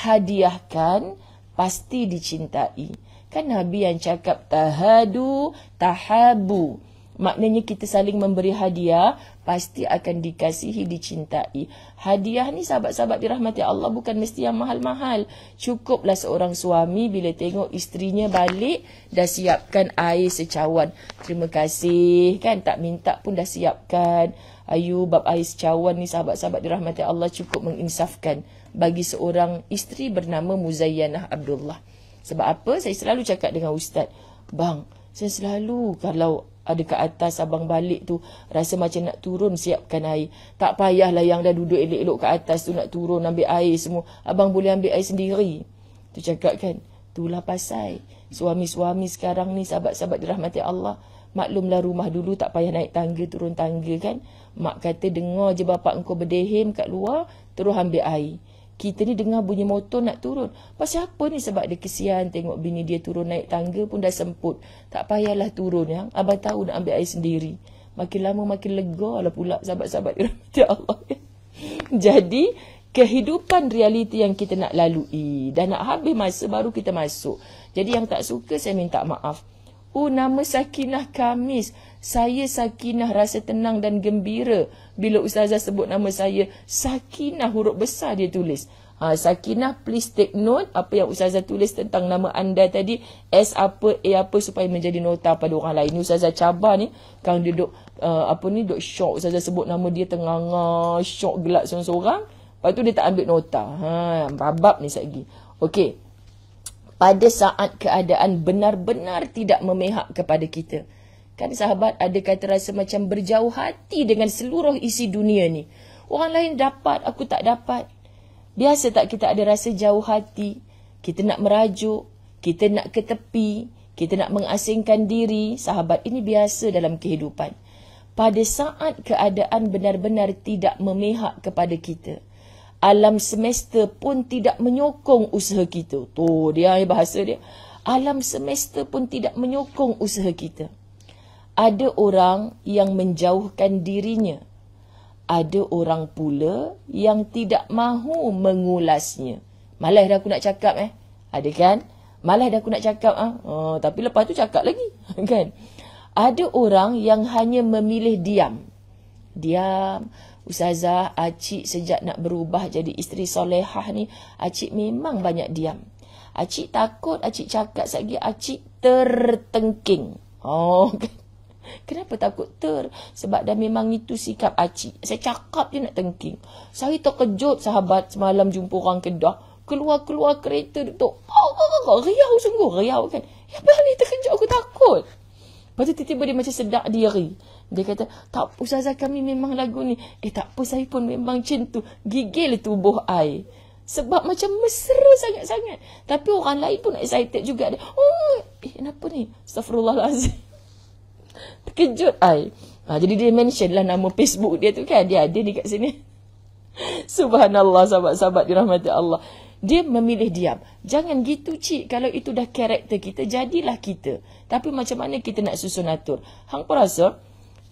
Hadiahkan, pasti dicintai. Kan Nabi yang cakap tahadu, tahabu. Maknanya kita saling memberi hadiah, pasti akan dikasihi, dicintai. Hadiah ni sahabat-sahabat dirahmati Allah bukan mesti yang mahal-mahal. Cukuplah seorang suami bila tengok isterinya balik, dah siapkan air secawan. Terima kasih, kan tak minta pun dah siapkan. Bab air secawan ni sahabat-sahabat dirahmati Allah cukup menginsafkan bagi seorang isteri bernama Muzayyanah Abdullah. Sebab apa? Saya selalu cakap dengan Ustaz, bang, saya selalu kalau ada kat atas abang balik tu rasa macam nak turun siapkan air. Tak payahlah yang dah duduk elok-elok kat atas tu nak turun ambil air semua. Abang boleh ambil air sendiri. Tu cakap kan. Itulah pasal suami-suami sekarang ni sahabat-sahabat dirahmati Allah. Maklumlah rumah dulu tak payah naik tangga turun tangga kan. Mak kata dengar je bapak engkau berdehim kat luar terus ambil air. Kita ni dengar bunyi motor nak turun. Pasal apa ni? Sebab dia kesian tengok bini dia turun naik tangga pun dah semput. Tak payahlah turun ya. Abang tahu nak ambil air sendiri. Makin lama makin lega lah pula sahabat-sahabat dirahmati Allah. Jadi kehidupan realiti yang kita nak lalui. Dah nak habis masa baru kita masuk. Jadi yang tak suka saya minta maaf. Nama Sakinah Kamis. Saya Sakinah rasa tenang dan gembira. Bila Ustazah sebut nama saya, Sakinah huruf besar dia tulis. Sakinah, please take note apa yang Ustazah tulis tentang nama anda tadi. S apa, A apa supaya menjadi nota pada orang lain. Ni Ustazah cabar ni. Kang dia duk, duk shock. Ustazah sebut nama dia tengah shock gelak seorang-seorang. Lepas tu dia tak ambil nota. Babab ni lagi. Okey. pada saat keadaan benar-benar tidak memihak kepada kita. Kan sahabat ada kata rasa macam berjauh hati dengan seluruh isi dunia ni. Orang lain dapat, aku tak dapat. Biasa tak kita ada rasa jauh hati? Kita nak merajuk, kita nak ke tepi, kita nak mengasingkan diri. Sahabat, ini biasa dalam kehidupan. Pada saat keadaan benar-benar tidak memihak kepada kita, alam semesta pun tidak menyokong usaha kita. Tu dia bahasa dia. Alam semesta pun tidak menyokong usaha kita. Ada orang yang menjauhkan dirinya. Ada orang pula yang tidak mahu mengulasnya. Malas dah aku nak cakap Ada kan? Malas dah aku nak cakap tapi lepas tu cakap lagi. Kan? Ada orang yang hanya memilih diam. Diam. Ustazah, acik sejak nak berubah jadi isteri solehah ni, acik memang banyak diam. Acik takut acik cakap lagi, acik tertengking. Kan? Kenapa takut Sebab dah memang itu sikap acik. Saya cakap je nak tengking. Saya terkejut sahabat semalam jumpa orang Kedah. Keluar kereta tu. Riau sungguh. Riau kan. Ya balik terkejut, aku takut. Lepas tu tiba-tiba dia macam sedar diri. Dia kata, tak ustazah kami memang lagu ni. Tak apa, saya pun memang macam tu. Gigil tubuh I. Sebab macam mesra sangat-sangat. Tapi orang lain pun excited juga. Dia, kenapa ni? Astaghfirullahalazim. Terkejut I. Jadi dia mention lah nama Facebook dia tu kan. Dia ada dekat sini. Subhanallah, sahabat-sahabat dirahmati Allah. Dia memilih diam. Jangan gitu cik. Kalau itu dah karakter kita, jadilah kita. Tapi macam mana kita nak susun atur? Hang pun rasa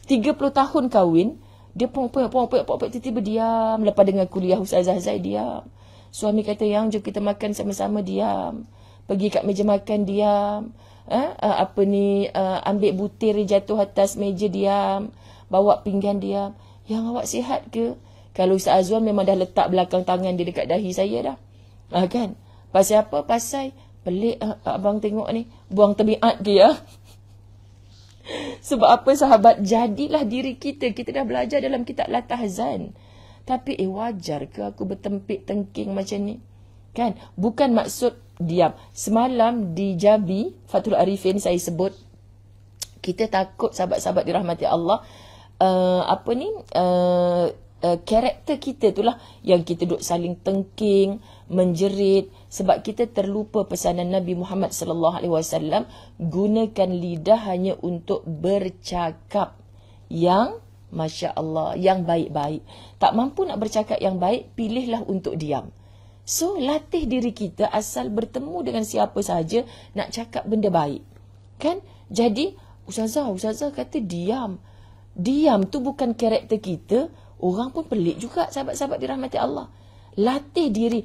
30 tahun kahwin, dia pong-pong tiba-tiba diam. Lepas dengar kuliah Ustazah Zai, diam. Suami kata, yang jom kita makan sama-sama, diam. Pergi kat meja makan, diam. Ambil butir jatuh atas meja, diam. Bawa pinggan, diam. Yang awak sihat ke? Kalau Ustaz Azwan memang dah letak belakang tangan dia dekat dahi saya dah. Kan? Pasal apa? Pasal pelik abang tengok ni. Buang tabiat dia. Sebab apa sahabat? Jadilah diri kita. Kita dah belajar dalam kitab Latahzan. Tapi wajar ke aku bertempik tengking macam ni? Kan? Bukan maksud diam. Semalam di Jabi, Fathul Arifin saya sebut, kita takut sahabat-sahabat dirahmati Allah, karakter kita itulah yang kita duk saling tengking, menjerit, sebab kita terlupa pesanan Nabi Muhammad sallallahu alaihi wasallam, gunakan lidah hanya untuk bercakap yang masya-Allah, yang baik-baik. Tak mampu nak bercakap yang baik, pilihlah untuk diam. So, latih diri kita asal bertemu dengan siapa sahaja nak cakap benda baik. Kan? Jadi, Ustazah kata diam. Diam tu bukan karakter kita. Orang pun pelik juga, sahabat-sahabat dirahmati Allah. Latih diri.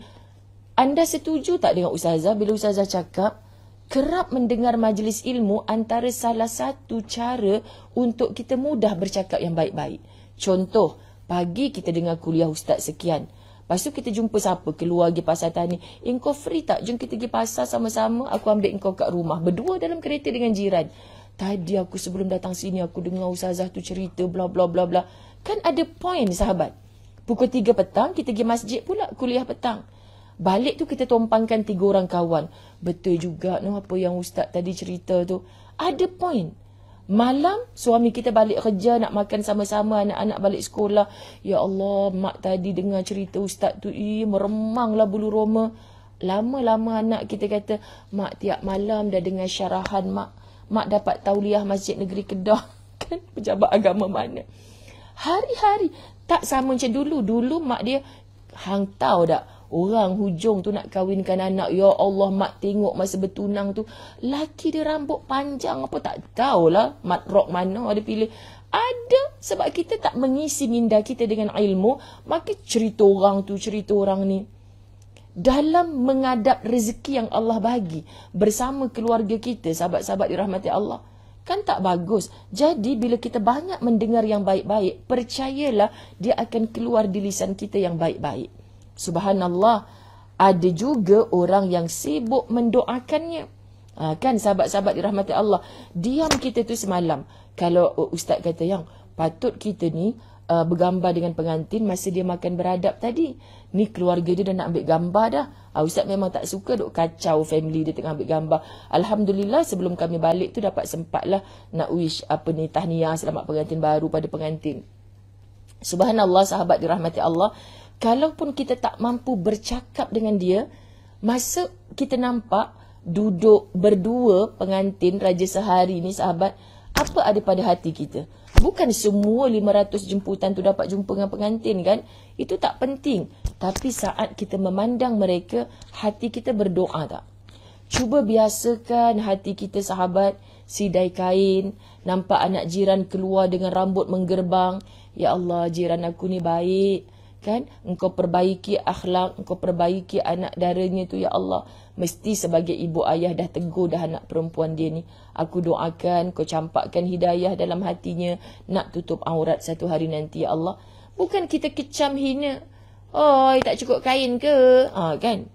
Anda setuju tak dengan Ustazah bila Ustazah cakap, kerap mendengar majlis ilmu antara salah satu cara untuk kita mudah bercakap yang baik-baik. Contoh, pagi kita dengar kuliah Ustaz sekian. Lepas tu kita jumpa siapa? Keluar pergi pasar tani. Kau free tak? Jom kita pergi pasar sama-sama. Aku ambil kau kat rumah. Berdua dalam kereta dengan jiran. Tadi aku sebelum datang sini, aku dengar Ustazah tu cerita bla bla bla bla. Kan ada point sahabat. Pukul 3 petang, kita pergi masjid pula kuliah petang. Balik tu kita tumpangkan 3 orang kawan. Betul juga apa yang Ustaz tadi cerita tu. Ada point. Malam, suami kita balik kerja, nak makan sama-sama, anak-anak balik sekolah. Ya Allah, mak tadi dengar cerita Ustaz tu, meremanglah bulu roma. Lama-lama anak kita kata, mak tiap malam dah dengar syarahan mak. Mak dapat tauliah Masjid Negeri Kedah. Kan, pejabat agama mana. Hari-hari. Tak sama macam dulu. Dulu mak dia, hang tahu tak, orang hujung tu nak kahwinkan anak. Ya Allah, mak tengok masa bertunang tu, laki dia rambut panjang apa tak tahulah. Mat rock mana ada pilih. Ada. Sebab kita tak mengisi minda kita dengan ilmu, maka cerita orang tu, cerita orang ni. Dalam mengadap rezeki yang Allah bagi bersama keluarga kita, sahabat-sahabat dirahmati Allah, kan tak bagus. Jadi bila kita banyak mendengar yang baik-baik, percayalah dia akan keluar di lisan kita yang baik-baik. Subhanallah, ada juga orang yang sibuk mendoakannya. Kan sahabat-sahabat dirahmati Allah, diam kita tu semalam. Kalau ustaz kata yang patut kita ni bergambar dengan pengantin masa dia makan beradab tadi. Ni keluarga dia dah nak ambil gambar dah. Ustaz memang tak suka duk kacau family dia tengah ambil gambar. Alhamdulillah sebelum kami balik tu dapat sempatlah nak wish tahniah selamat pengantin baru pada pengantin. Subhanallah, sahabat dirahmati Allah, kalaupun kita tak mampu bercakap dengan dia, masa kita nampak duduk berdua pengantin Raja Sehari ni sahabat, apa ada pada hati kita? Bukan semua 500 jemputan tu dapat jumpa dengan pengantin kan? Itu tak penting. Tapi saat kita memandang mereka, hati kita berdoa tak? Cuba biasakan hati kita sahabat, sidai kain, nampak anak jiran keluar dengan rambut menggerbang. Ya Allah, jiran aku ni baik. Kan? Engkau perbaiki akhlak, engkau perbaiki anak daranya tu ya Allah. Mesti sebagai ibu ayah dah tegur dah anak perempuan dia ni. Aku doakan kau campakkan hidayah dalam hatinya, nak tutup aurat satu hari nanti ya Allah. Bukan kita kecam hina. Oi, tak cukup kain ke? Kan?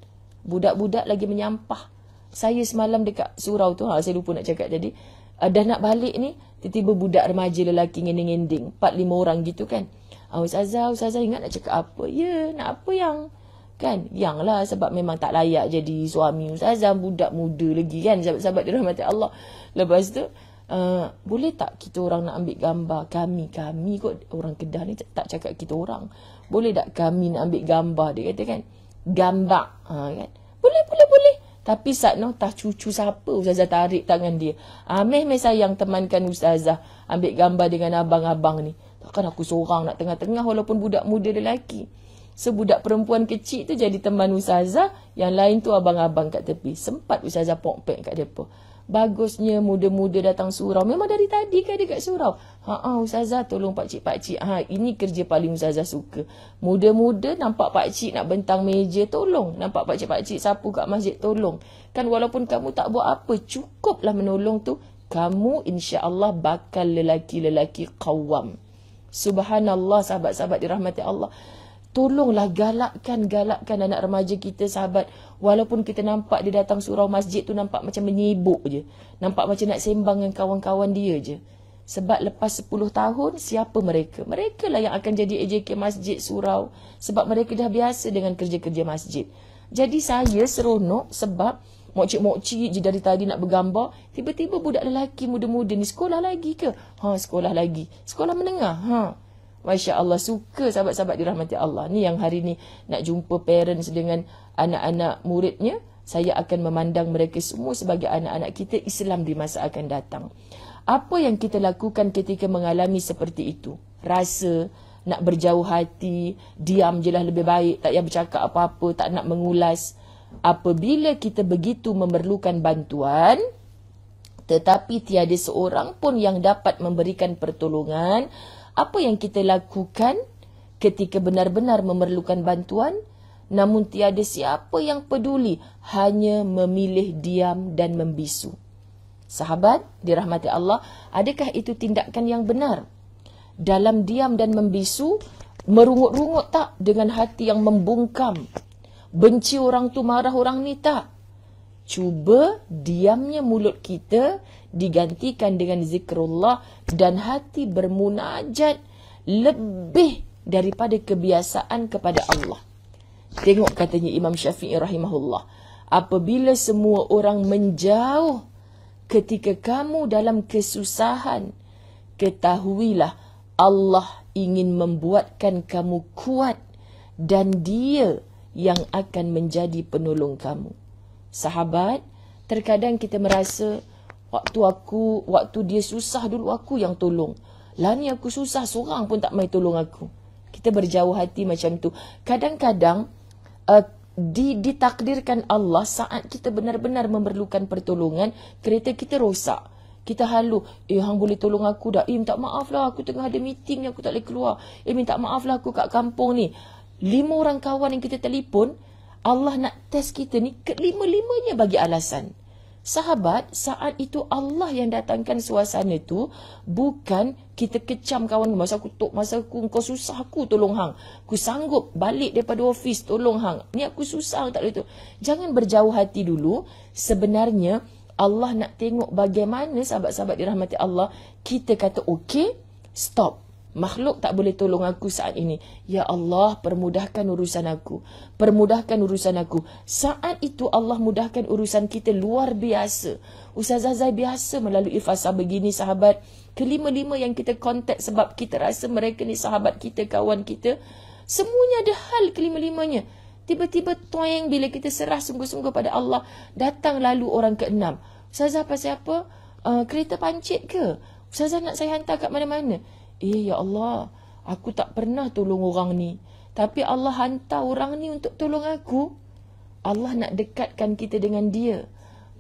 Budak-budak lagi menyampah. Saya semalam dekat surau tu, saya lupa nak cakap tadi. Dah nak balik ni, tiba-tiba budak remaja lelaki ngending-ngending. 4-5 orang gitu kan. Ustazah ingat nak cakap apa? Ya, nak apa yang? Kan? Yang lah sebab memang tak layak jadi suami ustazah, budak muda lagi kan. Sahabat-sahabat dirahmati Allah. Lepas tu, boleh tak kita orang nak ambil gambar? Kami kot orang Kedah ni tak cakap kita orang. Boleh tak kami nak ambil gambar? Dia kata kan. Gambar. Kan? Boleh. Tapi saat no tak cucu siapa ustazah tarik tangan dia. Meh sayang temankan ustazah ambil gambar dengan abang-abang ni. Takkan aku seorang nak tengah-tengah walaupun budak muda lelaki. Sebudak perempuan kecil tu jadi teman ustazah, yang lain tu abang-abang kat tepi. Sempat ustazah pokpek kat depa. Bagusnya muda-muda datang surau. Memang dari tadi kan dia kat surau. Ustazah tolong pakcik-pakcik. Ini kerja paling ustazah suka. Muda-muda nampak pakcik nak bentang meja, tolong. Nampak pakcik-pakcik sapu kat masjid, tolong. Kan walaupun kamu tak buat apa, cukuplah menolong tu. Kamu insya-Allah bakal lelaki-lelaki qawam. Subhanallah, sahabat-sahabat dirahmati Allah. Tolonglah galakkan anak remaja kita sahabat. Walaupun kita nampak dia datang surau masjid tu nampak macam menyibuk je. Nampak macam nak sembang dengan kawan-kawan dia je. Sebab lepas 10 tahun, siapa mereka? Mereka lah yang akan jadi AJK masjid surau. Sebab mereka dah biasa dengan kerja-kerja masjid. Jadi saya seronok sebab mokcik-mokcik je dari tadi nak bergambar. Tiba-tiba budak lelaki muda-muda ni sekolah lagi ke? Sekolah lagi. Sekolah menengah. Masya Allah, suka sahabat-sahabat dirahmati Allah. Ni yang hari ni nak jumpa parents dengan anak-anak muridnya. Saya akan memandang mereka semua sebagai anak-anak kita Islam di masa akan datang. Apa yang kita lakukan ketika mengalami seperti itu? Rasa nak berjauh hati, diam je lah lebih baik, tak payah bercakap apa-apa, tak nak mengulas. Apabila kita begitu memerlukan bantuan, tetapi tiada seorang pun yang dapat memberikan pertolongan, apa yang kita lakukan ketika benar-benar memerlukan bantuan, namun tiada siapa yang peduli, hanya memilih diam dan membisu. Sahabat dirahmati Allah, adakah itu tindakan yang benar? Dalam diam dan membisu, merungut-rungut tak dengan hati yang membungkam? Benci orang tu, marah orang ni tak? Cuba diamnya mulut kita digantikan dengan zikrullah dan hati bermunajat lebih daripada kebiasaan kepada Allah. Tengok katanya Imam Syafi'i rahimahullah. Apabila semua orang menjauh ketika kamu dalam kesusahan, ketahuilah Allah ingin membuatkan kamu kuat dan Dia yang akan menjadi penolong kamu. Sahabat, terkadang kita merasa waktu dia susah dulu aku yang tolong. Lah ni aku susah, seorang pun tak mai tolong aku. Kita berjauh hati macam tu. Kadang-kadang ditakdirkan Allah saat kita benar-benar memerlukan pertolongan, kereta kita rosak. Kita halu, hang boleh tolong aku tak? Minta maaf lah, aku tengah ada meeting ni, aku tak boleh keluar. Minta maaf lah, aku kat kampung ni. 5 orang kawan yang kita telefon, Allah nak test kita ni, kelima-limanya bagi alasan. Sahabat, saat itu Allah yang datangkan suasana tu, bukan kita kecam kawan. Masa aku kau susah, aku tolong hang. Aku sanggup balik daripada office, tolong hang. Ni aku susah, tak boleh tu. Jangan berjauh hati dulu. Sebenarnya Allah nak tengok bagaimana sahabat-sahabat dirahmati Allah. Kita kata okey, stop. Makhluk tak boleh tolong aku saat ini. Ya Allah, permudahkan urusan aku. Permudahkan urusan aku. Saat itu Allah mudahkan urusan kita luar biasa. Ustazah Zai biasa melalui fasa begini sahabat. Kelima-lima yang kita kontak sebab kita rasa mereka ni sahabat kita, kawan kita. Semuanya ada hal kelima-limanya. Tiba-tiba toeng bila kita serah sungguh-sungguh pada Allah. Datang lalu orang ke-6. Ustazah pasal apa? Kereta pancit ke? Ustazah nak saya hantar kat mana-mana? Ya Allah, aku tak pernah tolong orang ni. Tapi Allah hantar orang ni untuk tolong aku. Allah nak dekatkan kita dengan dia.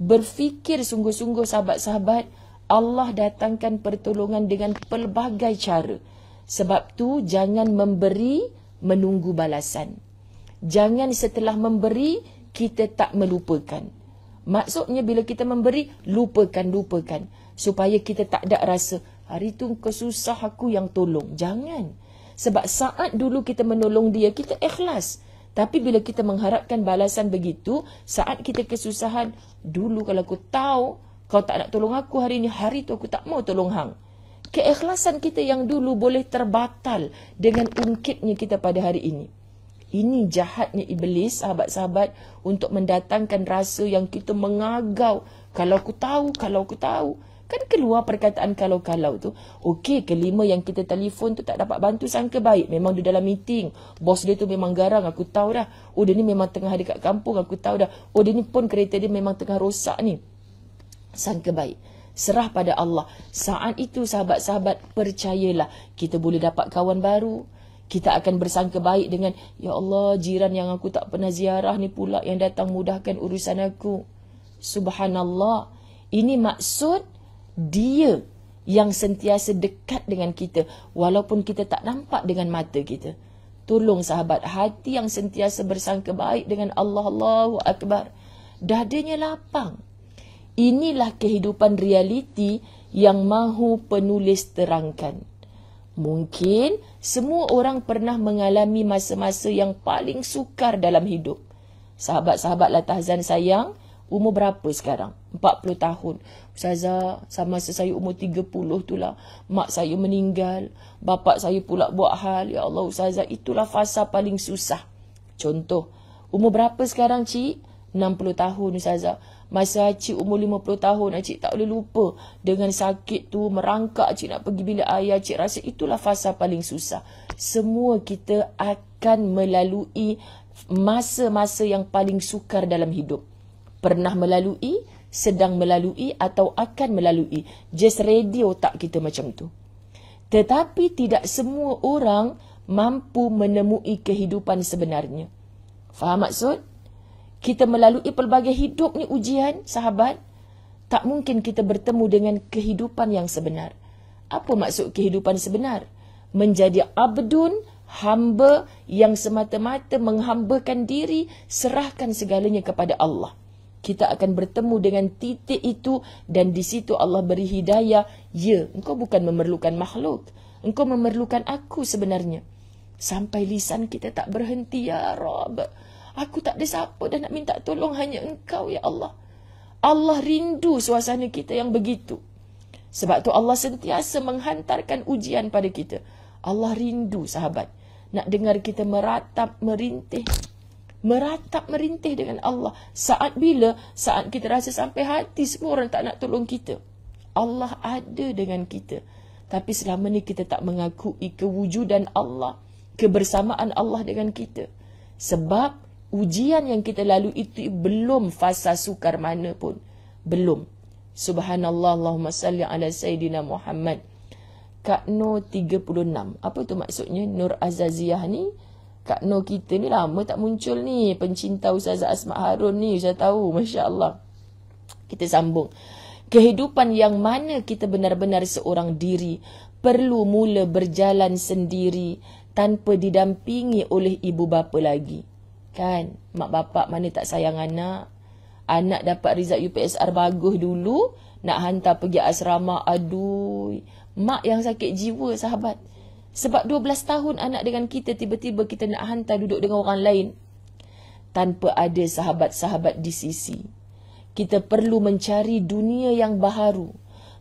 Berfikir sungguh-sungguh sahabat-sahabat, Allah datangkan pertolongan dengan pelbagai cara. Sebab tu jangan memberi menunggu balasan. Jangan setelah memberi kita tak melupakan. Maksudnya bila kita memberi, lupakan. Supaya kita tak ada rasa, hari tu kesusah aku yang tolong. Jangan. Sebab saat dulu kita menolong dia, kita ikhlas. Tapi bila kita mengharapkan balasan begitu, saat kita kesusahan, dulu kalau aku tahu kau tak nak tolong aku hari ni, hari tu aku tak mau tolong hang. Keikhlasan kita yang dulu boleh terbatal dengan ungkitnya kita pada hari ini. Ini jahatnya iblis, sahabat-sahabat, untuk mendatangkan rasa yang kita mengagau. Kalau aku tahu. Kan keluar perkataan kalau-kalau tu. Okey, kelima yang kita telefon tu tak dapat bantu, sangka baik. Memang dia dalam meeting. Bos dia tu memang garang, aku tahu dah. Oh, dia ni memang tengah dekat kampung, aku tahu dah. Oh, dia ni pun kereta dia memang tengah rosak ni. Sangka baik. Serah pada Allah. Saat itu, sahabat-sahabat, percayalah. Kita boleh dapat kawan baru. Kita akan bersangka baik dengan, ya Allah, jiran yang aku tak pernah ziarah ni pula yang datang mudahkan urusan aku. Subhanallah. Ini maksud dia yang sentiasa dekat dengan kita walaupun kita tak nampak dengan mata kita. Tolong sahabat, hati yang sentiasa bersangka baik dengan Allah, Allahu Akbar, dadanya lapang. Inilah kehidupan realiti yang mahu penulis terangkan. Mungkin semua orang pernah mengalami masa-masa yang paling sukar dalam hidup. Sahabat-sahabat Latahzan sayang, umur berapa sekarang? 40 tahun. Ustazah, sama masa saya umur 30 tu lah, mak saya meninggal, bapa saya pula buat hal. Ya Allah Ustazah, itulah fasa paling susah. Contoh, umur berapa sekarang cik? 60 tahun Ustazah. Masa cik umur 50 tahun, cik tak boleh lupa. Dengan sakit tu, merangkak cik nak pergi bilik ayah. Cik rasa itulah fasa paling susah. Semua kita akan melalui masa-masa yang paling sukar dalam hidup. Pernah melalui, sedang melalui atau akan melalui. Just ready otak kita macam tu. Tetapi tidak semua orang mampu menemui kehidupan sebenarnya. Faham maksud? Kita melalui pelbagai hidup ni ujian, sahabat. Tak mungkin kita bertemu dengan kehidupan yang sebenar. Apa maksud kehidupan sebenar? Menjadi abdun, hamba yang semata-mata menghambakan diri, serahkan segalanya kepada Allah. Kita akan bertemu dengan titik itu dan di situ Allah beri hidayah. Ya, engkau bukan memerlukan makhluk. Engkau memerlukan aku sebenarnya. Sampai lisan kita tak berhenti, ya Rabb. Aku tak ada siapa dan nak minta tolong, hanya engkau ya Allah. Allah rindu suasana kita yang begitu. Sebab tu Allah sentiasa menghantarkan ujian pada kita. Allah rindu sahabat. Nak dengar kita meratap, merintih. Meratap, merintih dengan Allah. Saat bila? Saat kita rasa sampai hati semua orang tak nak tolong kita. Allah ada dengan kita. Tapi selama ni kita tak mengakui kewujudan Allah. Kebersamaan Allah dengan kita. Sebab ujian yang kita lalui itu belum fasa sukar mana pun. Belum. Subhanallah, Allahumma salli ala Sayyidina Muhammad. Kak Nur 36. Apa tu maksudnya? Nur Azaziyah ni. Kak Nur kita ni lama tak muncul ni. Pencinta Ustazah Asma Harun ni. Saya tahu. Masya Allah. Kita sambung. Kehidupan yang mana kita benar-benar seorang diri. Perlu mula berjalan sendiri. Tanpa didampingi oleh ibu bapa lagi. Kan, mak bapak mana tak sayang anak. Anak dapat result UPSR bagus dulu, nak hantar pergi asrama, aduh. Mak yang sakit jiwa sahabat. Sebab 12 tahun anak dengan kita, tiba-tiba kita nak hantar duduk dengan orang lain. Tanpa ada sahabat-sahabat di sisi. Kita perlu mencari dunia yang baharu.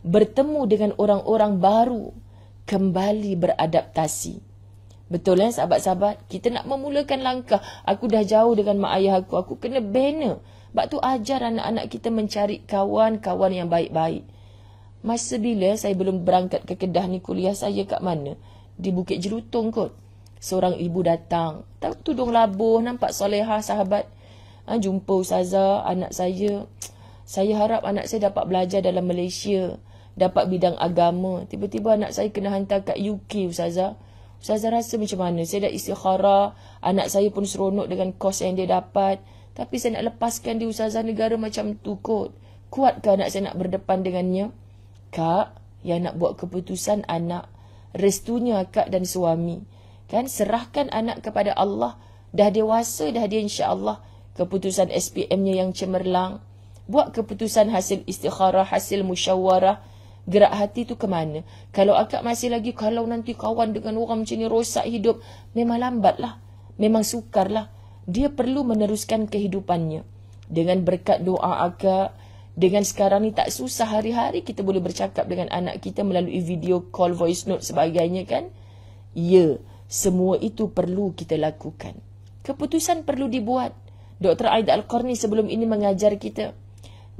Bertemu dengan orang-orang baru. kembali beradaptasi. Betul sahabat-sahabat? Kita nak memulakan langkah. Aku dah jauh dengan mak ayah aku kena bina. Sebab tu ajar anak-anak kita mencari kawan-kawan yang baik-baik. Masa bila saya belum berangkat ke Kedah ni, kuliah saya kat mana? Di Bukit Jelutong kot. Seorang ibu datang, tudung labuh, nampak solehah sahabat. Jumpa ustazah, anak saya. Saya harap anak saya dapat belajar dalam Malaysia, dapat bidang agama. Tiba-tiba anak saya kena hantar kat UK ustazah. Ustazah rasa macam mana? Saya dah istikharah, anak saya pun seronok dengan kos yang dia dapat. Tapi saya nak lepaskan dia ustazah, negara macam tu kot. Kuatkah anak saya nak berdepan dengannya? Kak, yang nak buat keputusan anak, restunya akak dan suami. Kan, serahkan anak kepada Allah. Dah dewasa dah dia insya-Allah. Keputusan SPM-nya yang cemerlang. Buat keputusan hasil istikharah, hasil musyawarah. Gerak hati tu ke mana? Kalau akak masih lagi, kalau nanti kawan dengan orang macam ni rosak hidup, memang lambatlah. Memang sukarlah. Dia perlu meneruskan kehidupannya. Dengan berkat doa akak, dengan sekarang ni tak susah, hari-hari kita boleh bercakap dengan anak kita melalui video call, voice note sebagainya kan? Ya, semua itu perlu kita lakukan. Keputusan perlu dibuat. Dr. Aida Al-Qarni sebelum ini mengajar kita.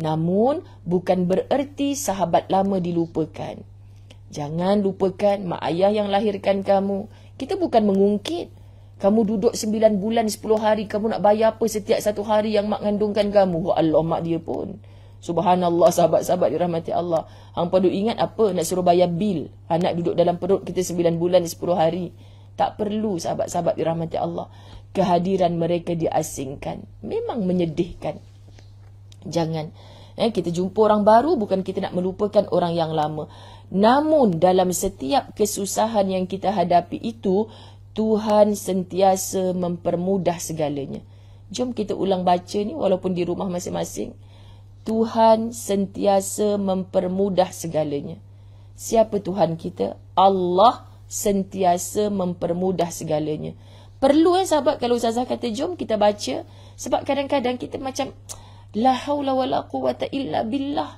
Namun, bukan bererti sahabat lama dilupakan. Jangan lupakan mak ayah yang lahirkan kamu. Kita bukan mengungkit. Kamu duduk 9 bulan 10 hari, kamu nak bayar apa setiap 1 hari yang mak ngandungkan kamu? Oh Allah, mak dia pun. Subhanallah, sahabat-sahabat dirahmati Allah. Hang perlu ingat apa? Nak suruh bayar bil. Anak duduk dalam perut kita 9 bulan 10 hari. Tak perlu, sahabat-sahabat dirahmati Allah. Kehadiran mereka diasingkan. Memang menyedihkan. Jangan. Kita jumpa orang baru, bukan kita nak melupakan orang yang lama. Namun dalam setiap kesusahan yang kita hadapi itu, Tuhan sentiasa mempermudah segalanya. Jom kita ulang baca ni walaupun di rumah masing-masing. Tuhan sentiasa mempermudah segalanya. Siapa Tuhan kita? Allah sentiasa mempermudah segalanya. Perlu sahabat, kalau ustazah kata jom kita baca. Sebab kadang-kadang kita macam la haula wala quwata illa billah.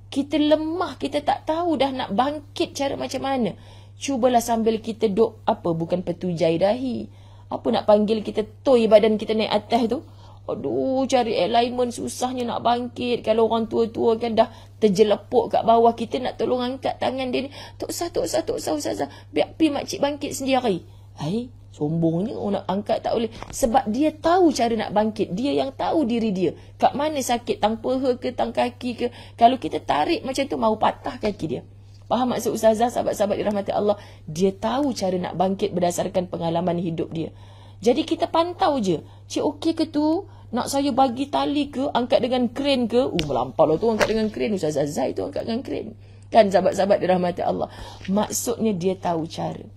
Kita lemah, kita tak tahu dah nak bangkit cara macam mana. Cubalah sambil kita duk bukan petujai dahi. Apa nak panggil kita toy badan kita naik atas tu. Aduh, cari alignment susahnya nak bangkit. Kalau orang tua-tua kan dah terjelepuk kat bawah, kita nak tolong angkat tangan dia ni. Tak usah ustazah. Biar pi makcik bangkit sendiri. Hai, sombongnya orang nak angkat tak boleh. Sebab dia tahu cara nak bangkit. Dia yang tahu diri dia. Kat mana sakit, tang peha ke, tang kaki ke. Kalau kita tarik macam tu, mau patah kaki dia. Faham maksud ustazah, sahabat-sahabat dirahmati Allah? Dia tahu cara nak bangkit berdasarkan pengalaman hidup dia. Jadi kita pantau je. Cik okey ke tu? Nak saya bagi tali ke? Angkat dengan kren ke? Melampau lah tu angkat dengan kren. Ustazah Zai tu angkat dengan kren. Kan sahabat-sahabat dirahmati Allah? Maksudnya dia tahu cara.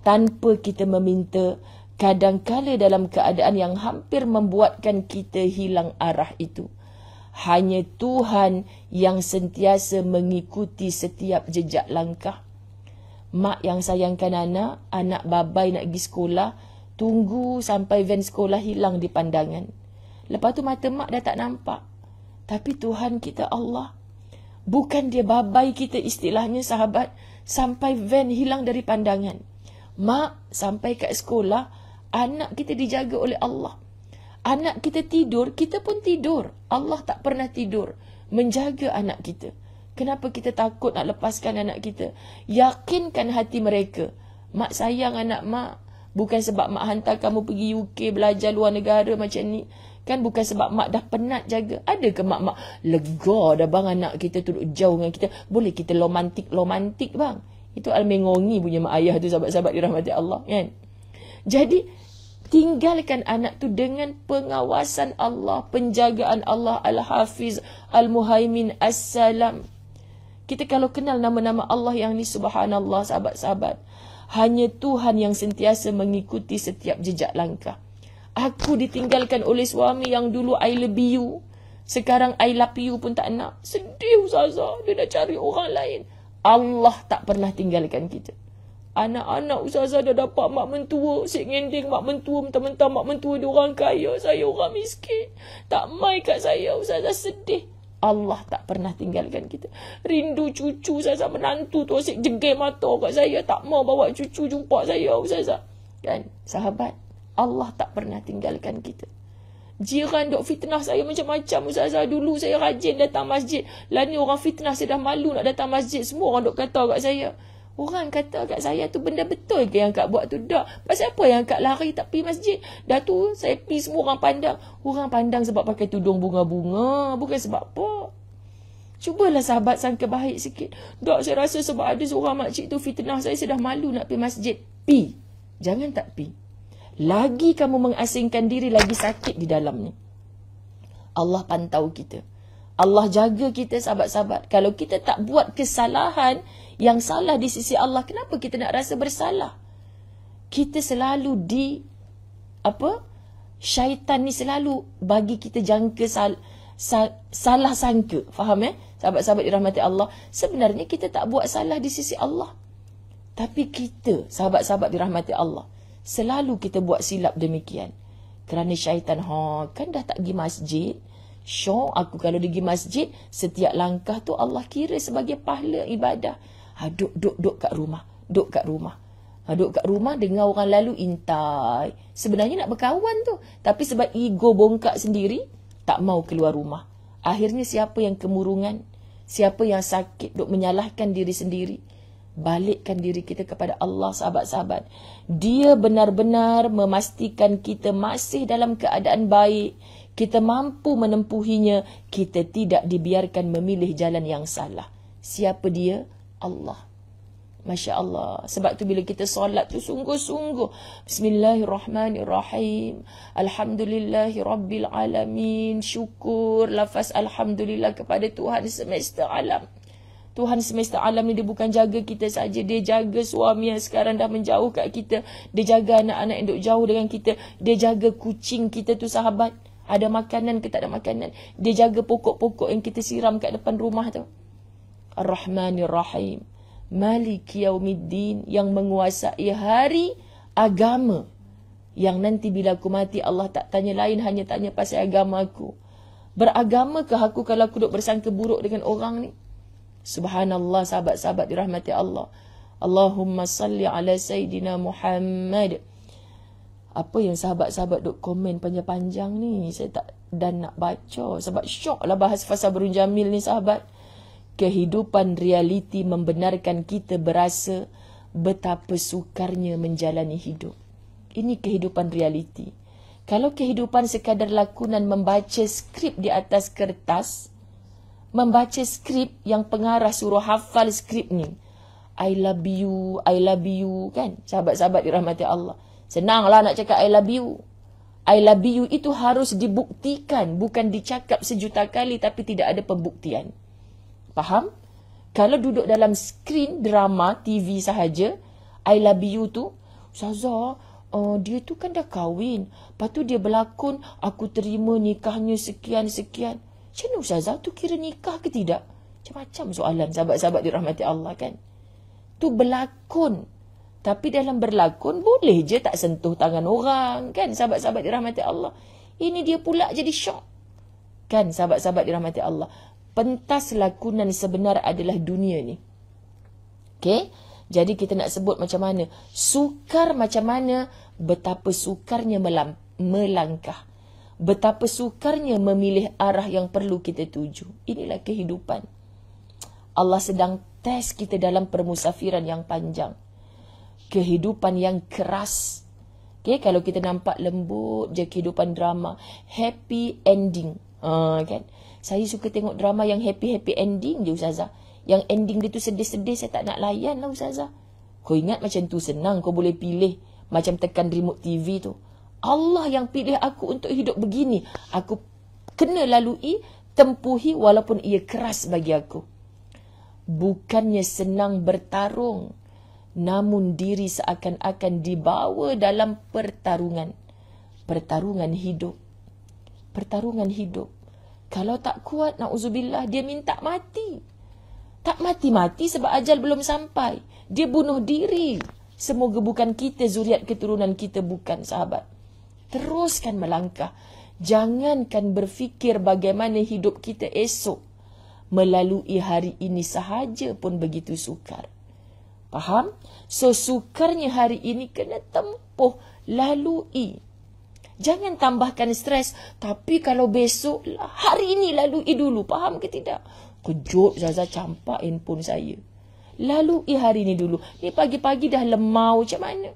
Tanpa kita meminta, kadang-kala dalam keadaan yang hampir membuatkan kita hilang arah itu. Hanya Tuhan yang sentiasa mengikuti setiap jejak langkah. Mak yang sayangkan anak babai nak pergi sekolah, tunggu sampai van sekolah hilang di pandangan. Lepas tu mata mak dah tak nampak. Tapi Tuhan kita Allah, bukan dia babai kita istilahnya sahabat, sampai van hilang dari pandangan. Mak sampai kat sekolah, anak kita dijaga oleh Allah. Anak kita tidur, kita pun tidur. Allah tak pernah tidur menjaga anak kita. Kenapa kita takut nak lepaskan anak kita? Yakinkan hati mereka. Mak sayang anak mak. Bukan sebab mak hantar kamu pergi UK belajar luar negara macam ni. Kan bukan sebab mak dah penat jaga. Ada ke mak-mak lega dah bang anak kita duduk jauh dengan kita. Boleh kita romantik bang. Itu al-mengongi punya mak ayah tu, sahabat-sahabat dirahmati Allah kan. Jadi tinggalkan anak tu dengan pengawasan Allah, penjagaan Allah, Al-Hafiz, Al-Muhaimin, As-Salam. Kita kalau kenal nama-nama Allah yang ni, subhanallah sahabat-sahabat, hanya Tuhan yang sentiasa mengikuti setiap jejak langkah. Aku ditinggalkan oleh suami yang dulu I love you, sekarang I love you pun tak nak. Sedih ustazah, dia dah cari orang lain. Allah tak pernah tinggalkan kita. Anak-anak ustazah dah dapat mak mentua. Sik ngending mak mentua. Mentang-mentang mak mentua dia orang kaya. Saya orang miskin. Tak mai kat saya ustazah, sedih. Allah tak pernah tinggalkan kita. Rindu cucu Ustazah, menantu tu asyik jengkel mata kat saya, tak mau bawa cucu jumpa saya Ustazah. Kan, sahabat, Allah tak pernah tinggalkan kita. Jiran duk fitnah saya macam-macam Ustazah. Dulu saya rajin datang masjid, lah ni orang fitnah, saya dah malu nak datang masjid. Semua orang duk kata kat saya. Orang kata kat saya tu benda betul ke yang Kak buat tu? Tak. Pasal apa yang Kak lari tak pergi masjid? Dah tu saya pergi, semua orang pandang. Orang pandang sebab pakai tudung bunga-bunga, bukan sebab apa. Cubalah sahabat sangka baik sikit. Tak, saya rasa sebab ada seorang makcik tu fitnah saya dah malu nak pergi masjid. Pi. Jangan tak pi. Lagi kamu mengasingkan diri, lagi sakit di dalam ni. Allah pantau kita. Allah jaga kita sahabat-sahabat. Kalau kita tak buat kesalahan yang salah di sisi Allah, kenapa kita nak rasa bersalah? Kita selalu syaitan ni selalu bagi kita jangka salah sangka. Faham sahabat-sahabat dirahmati Allah? Sebenarnya kita tak buat salah di sisi Allah. Tapi kita, sahabat-sahabat dirahmati Allah, selalu kita buat silap demikian. Kerana syaitan, kan dah tak pergi masjid. Syok, aku kalau pergi masjid, setiap langkah tu Allah kira sebagai pahala ibadah. Duk kat rumah. Duk kat rumah dengar orang lalu intai. Sebenarnya nak berkawan tu. Tapi sebab ego bongkak sendiri, tak mau keluar rumah. Akhirnya siapa yang kemurungan, siapa yang sakit, duk menyalahkan diri sendiri. Balikkan diri kita kepada Allah sahabat-sahabat. Dia benar-benar memastikan kita masih dalam keadaan baik. Kita mampu menempuhinya. Kita tidak dibiarkan memilih jalan yang salah. Siapa dia? Allah. Masya Allah. Sebab tu bila kita solat tu sungguh-sungguh. Bismillahirrahmanirrahim. Alhamdulillahi Rabbil Alamin. Syukur lafaz Alhamdulillah kepada Tuhan semesta alam. Tuhan semesta alam ni dia bukan jaga kita saja. Dia jaga suami yang sekarang dah menjauh kat kita. Dia jaga anak-anak yang duk jauh dengan kita. Dia jaga kucing kita tu sahabat. Ada makanan ke tak ada makanan. Dia jaga pokok-pokok yang kita siram kat depan rumah tu. Ar-Rahmanir-Rahim. Maliki Yaumiddin. Yang menguasai hari agama. Yang nanti bila aku mati Allah tak tanya lain, hanya tanya pasal agama aku. Beragamakah aku kalau aku duk bersangka buruk dengan orang ni? Subhanallah sahabat-sahabat dirahmati Allah. Allahumma salli ala Sayyidina Muhammad. Apa yang sahabat-sahabat duk komen panjang-panjang ni, saya tak dan nak baca. Sebab syok lah bahas fasa Sabrun Jamil ni sahabat. Kehidupan realiti membenarkan kita berasa betapa sukarnya menjalani hidup. Ini kehidupan realiti. Kalau kehidupan sekadar lakonan membaca skrip di atas kertas, membaca skrip yang pengarah suruh hafal skrip ni, I love you, kan? Sahabat-sahabat dirahmati Allah. Senanglah nak cakap I love you. I love you itu harus dibuktikan, bukan dicakap sejuta kali tapi tidak ada pembuktian. Faham? Kalau duduk dalam skrin drama TV sahaja, I love you tu, Ustazah, dia tu kan dah kahwin. Lepas tu dia berlakon, aku terima nikahnya sekian-sekian. Macam mana Ustazah tu kira nikah ke tidak? Macam-macam soalan sahabat-sahabat dirahmati Allah kan. Tu berlakon. Tapi dalam berlakon boleh je tak sentuh tangan orang kan sahabat-sahabat dirahmati Allah. Ini dia pula jadi syok. Kan sahabat-sahabat dirahmati Allah. Pentas lakonan sebenar adalah dunia ni. Okay? Jadi kita nak sebut macam mana? Sukar macam mana? Betapa sukarnya melangkah. Betapa sukarnya memilih arah yang perlu kita tuju. Inilah kehidupan. Allah sedang tes kita dalam permusafiran yang panjang. Kehidupan yang keras. Okay, kalau kita nampak lembut je kehidupan drama. Happy ending. Kan? Saya suka tengok drama yang happy ending je Ustazah. Yang ending dia tu sedih-sedih, saya tak nak layan lah Ustazah. Kau ingat macam tu senang, kau boleh pilih. Macam tekan remote TV tu. Allah yang pilih aku untuk hidup begini. Aku kena lalui, tempuhi walaupun ia keras bagi aku. Bukannya senang bertarung, namun diri seakan-akan dibawa dalam pertarungan. Pertarungan hidup. Pertarungan hidup. Kalau tak kuat, na'udzubillah, dia minta mati. Tak mati-mati sebab ajal belum sampai. Dia bunuh diri. Semoga bukan kita, zuriat keturunan kita bukan sahabat. Teruskan melangkah. Jangankan berfikir bagaimana hidup kita esok. melalui hari ini sahaja pun begitu sukar. Faham? So, sukarnya hari ini kena tempuh, lalui. Jangan tambahkan stres. Tapi kalau besok, hari ini lalui dulu. Faham ke tidak? Kejut Zaza campak handphone saya. Lalui hari ini dulu. Ni pagi-pagi dah lemau. Macam mana?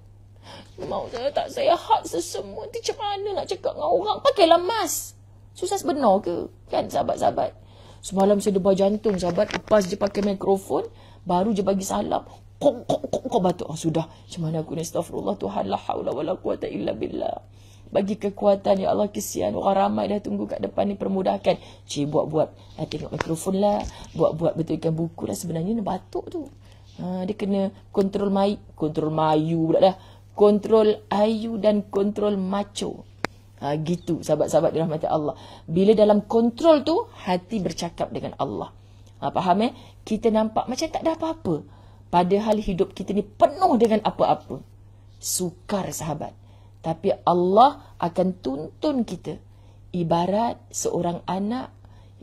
Lemau saya tak sihat sesemua. Macam mana nak cakap dengan orang? Pakailah mask. Susah sebenar ke? Kan sahabat-sahabat? Semalam saya debar jantung sahabat. Lepas je pakai mikrofon. Baru je bagi salam. Kok batuk. Sudah. Macam mana aku ni? Astaghfirullah Tuhan. La hawla wa la quwata illa billah. Bagi kekuatan, ya Allah, kesian. Orang ramai dah tunggu kat depan ni, permudahkan. Buat-buat. Tengok mikrofon lah. Buat-buat betulkan buku lah. Sebenarnya ni batuk tu. Dia kena kontrol mayu pula dah. Kontrol ayu dan kontrol macho. Gitu sahabat-sahabat dirahmati Allah. Bila dalam kontrol tu, hati bercakap dengan Allah. Faham Kita nampak macam tak ada apa-apa. Padahal hidup kita ni penuh dengan apa-apa. Sukar sahabat. Tapi Allah akan tuntun kita. Ibarat seorang anak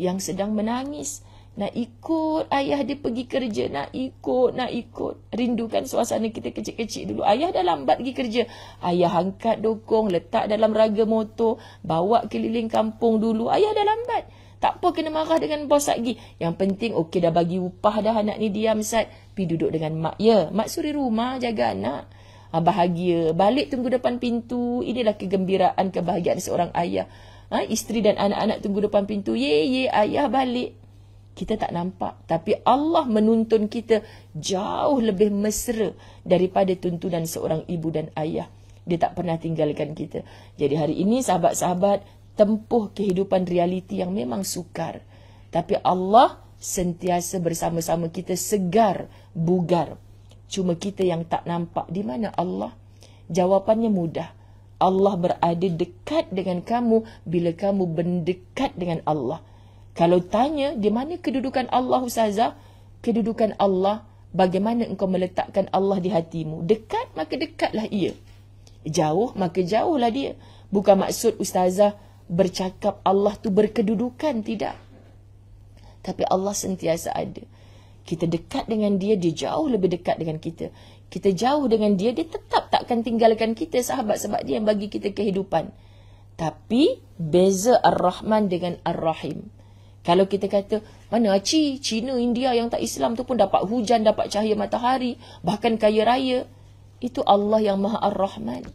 yang sedang menangis. Nak ikut ayah dia pergi kerja. Nak ikut. Rindukan suasana kita kecil-kecil dulu. Ayah dah lambat pergi kerja. Ayah angkat dokong, letak dalam raga motor. Bawa keliling kampung dulu. Ayah dah lambat. Tak apa kena marah dengan bos lagi. Yang penting okey dah bagi upah dah anak ni diam Sat. Pergi duduk dengan mak. Ya, mak suri rumah jaga anak. Bahagia. Balik tunggu depan pintu. Inilah kegembiraan, kebahagiaan seorang ayah. Isteri dan anak-anak tunggu depan pintu. Ye, ayah balik. Kita tak nampak. Tapi Allah menuntun kita jauh lebih mesra daripada tuntunan seorang ibu dan ayah. Dia tak pernah tinggalkan kita. Jadi hari ini sahabat-sahabat, tempuh kehidupan realiti yang memang sukar. Tapi Allah sentiasa bersama-sama kita, segar, bugar. Cuma kita yang tak nampak di mana Allah. Jawapannya mudah. Allah berada dekat dengan kamu bila kamu mendekat dengan Allah. Kalau tanya, di mana kedudukan Allah Ustazah? Kedudukan Allah, bagaimana engkau meletakkan Allah di hatimu? Dekat, maka dekatlah ia. Jauh, maka jauhlah dia. Bukan maksud Ustazah bercakap Allah tu berkedudukan, tidak. Tapi Allah sentiasa ada. Kita dekat dengan dia, dia jauh lebih dekat dengan kita. Kita jauh dengan dia, dia tetap takkan tinggalkan kita sahabat, sebab dia yang bagi kita kehidupan. Tapi beza Ar-Rahman dengan Ar-Rahim. Kalau kita kata, mana Cina, India yang tak Islam tu pun dapat hujan, dapat cahaya matahari, bahkan kaya raya. Itu Allah yang Maha Ar-Rahman.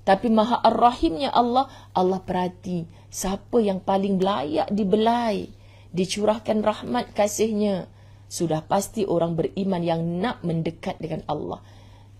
Tapi Maha Ar-Rahimnya Allah, Allah perhati siapa yang paling layak dibelai, dicurahkan rahmat kasihnya. Sudah pasti orang beriman yang nak mendekat dengan Allah.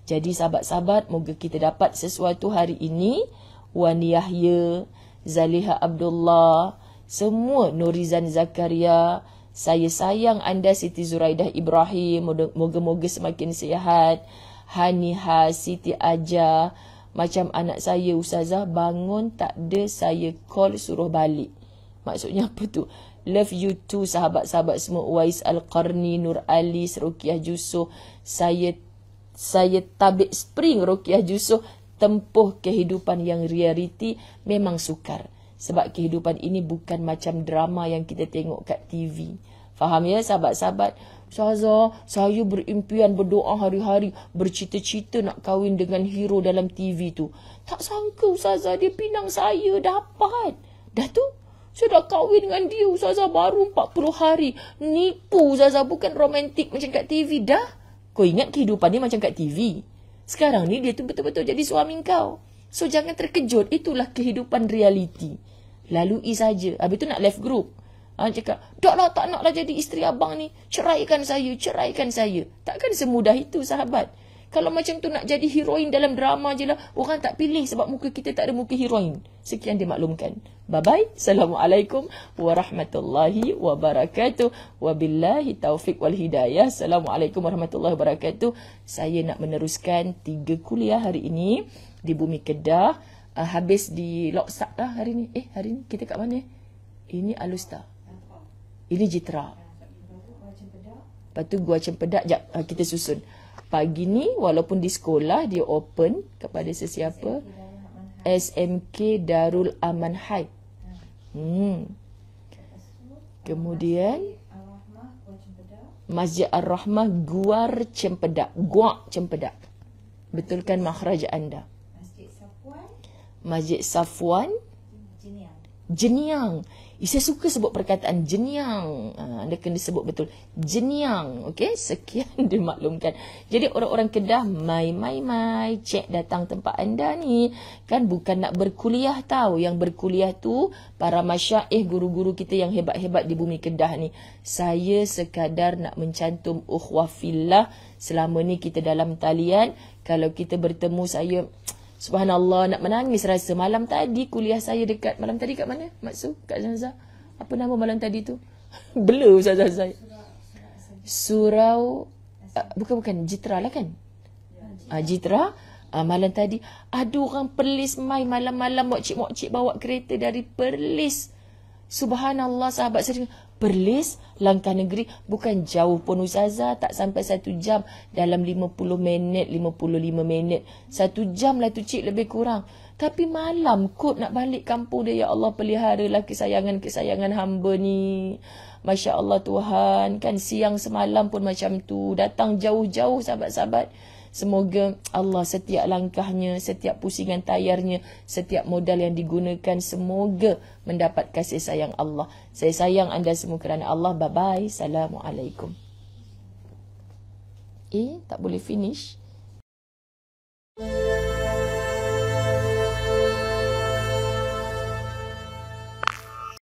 Jadi sahabat-sahabat, moga kita dapat sesuatu hari ini. Wan Yahya, Zaliha Abdullah, semua Nurizan Zakaria, saya sayang anda Siti Zuraidah Ibrahim, moga-moga semakin sihat. Haniha, Siti Aja, macam anak saya Ustazah, bangun tak ada, saya call suruh balik. Maksudnya apa tu? Love you too sahabat-sahabat semua. Uwais Al-Qarni, Nur Ali, Ruqyah Jusoh. Saya tabik spring Ruqyah Jusoh. Tempuh kehidupan yang realiti memang sukar. Sebab kehidupan ini bukan macam drama yang kita tengok kat TV. Faham ya sahabat-sahabat? Ustazah, saya berimpian, berdoa hari-hari, bercita-cita nak kahwin dengan hero dalam TV tu. Tak sangka Ustazah, dia pinang saya, dapat. Dah tu, saya dah kahwin dengan dia Ustazah baru 40 hari. Nipu Ustazah, bukan romantik macam kat TV. Dah, kau ingat kehidupan dia macam kat TV. Sekarang ni dia tu betul-betul jadi suami kau. So jangan terkejut, itulah kehidupan realiti. Lalui saja. Habis tu nak left group. Cakap, tak naklah jadi isteri abang ni. Ceraikan saya. Takkan semudah itu sahabat. Kalau macam tu nak jadi heroin dalam drama je lah. Orang tak pilih sebab muka kita tak ada muka heroin. Sekian dimaklumkan. Bye-bye. Assalamualaikum warahmatullahi wabarakatuh. Wabillahi taufiq wal hidayah. Assalamualaikum warahmatullahi wabarakatuh. Saya nak meneruskan 3 kuliah hari ini di Bumi Kedah. Habis di Loksak dah hari ni. Hari ni kita kat mana? Ini Alustar. Ini Jitra. Lepas tu Gua Cempedak. Sekejap, kita susun. Pagi ni walaupun di sekolah dia open kepada sesiapa. SMK Darul Aman High. Kemudian Masjid Ar-Rahmah, Guar Cempedak. Guak Cempedak. Betulkan makhraj anda. Masjid Safwan, Jeniang. Saya suka sebut perkataan Jeniang. Anda kena sebut betul. Jeniang. Okey, sekian dimaklumkan. Jadi orang-orang Kedah, mai. Cek datang tempat anda ni. Kan bukan nak berkuliah tahu. Yang berkuliah tu para masyaikh, guru-guru kita yang hebat-hebat di bumi Kedah ni. Saya sekadar nak mencantum ukhuwah fillah. Selama ni kita dalam talian. Kalau kita bertemu, saya... Subhanallah, nak menangis rasa. Malam tadi kuliah saya dekat... Malam tadi kat mana, Maksud? Kat Zanzah. Apa nama malam tadi tu? Blur Ustazah saya. Surau... Bukan. Jitra lah kan? Jitra. Malam tadi. Aduh, orang Perlis mai malam-malam. Mokcik bawa kereta dari Perlis. Subhanallah, sahabat saya. Perlis, langkah negeri. Bukan jauh pun Ustazah. Tak sampai 1 jam. Dalam 50 minit, 55 minit. 1 jam lah tu cik, lebih kurang. Tapi malam kot nak balik kampung dia. Ya Allah, peliharalah kesayangan hamba ni. Masya Allah Tuhan. Kan siang semalam pun macam tu. Datang jauh-jauh sahabat-sahabat. Semoga Allah setiap langkahnya, setiap pusingan tayarnya, setiap modal yang digunakan, semoga mendapat kasih sayang Allah. Saya sayang anda semua kerana Allah. Bye-bye. Assalamualaikum. Tak boleh finish.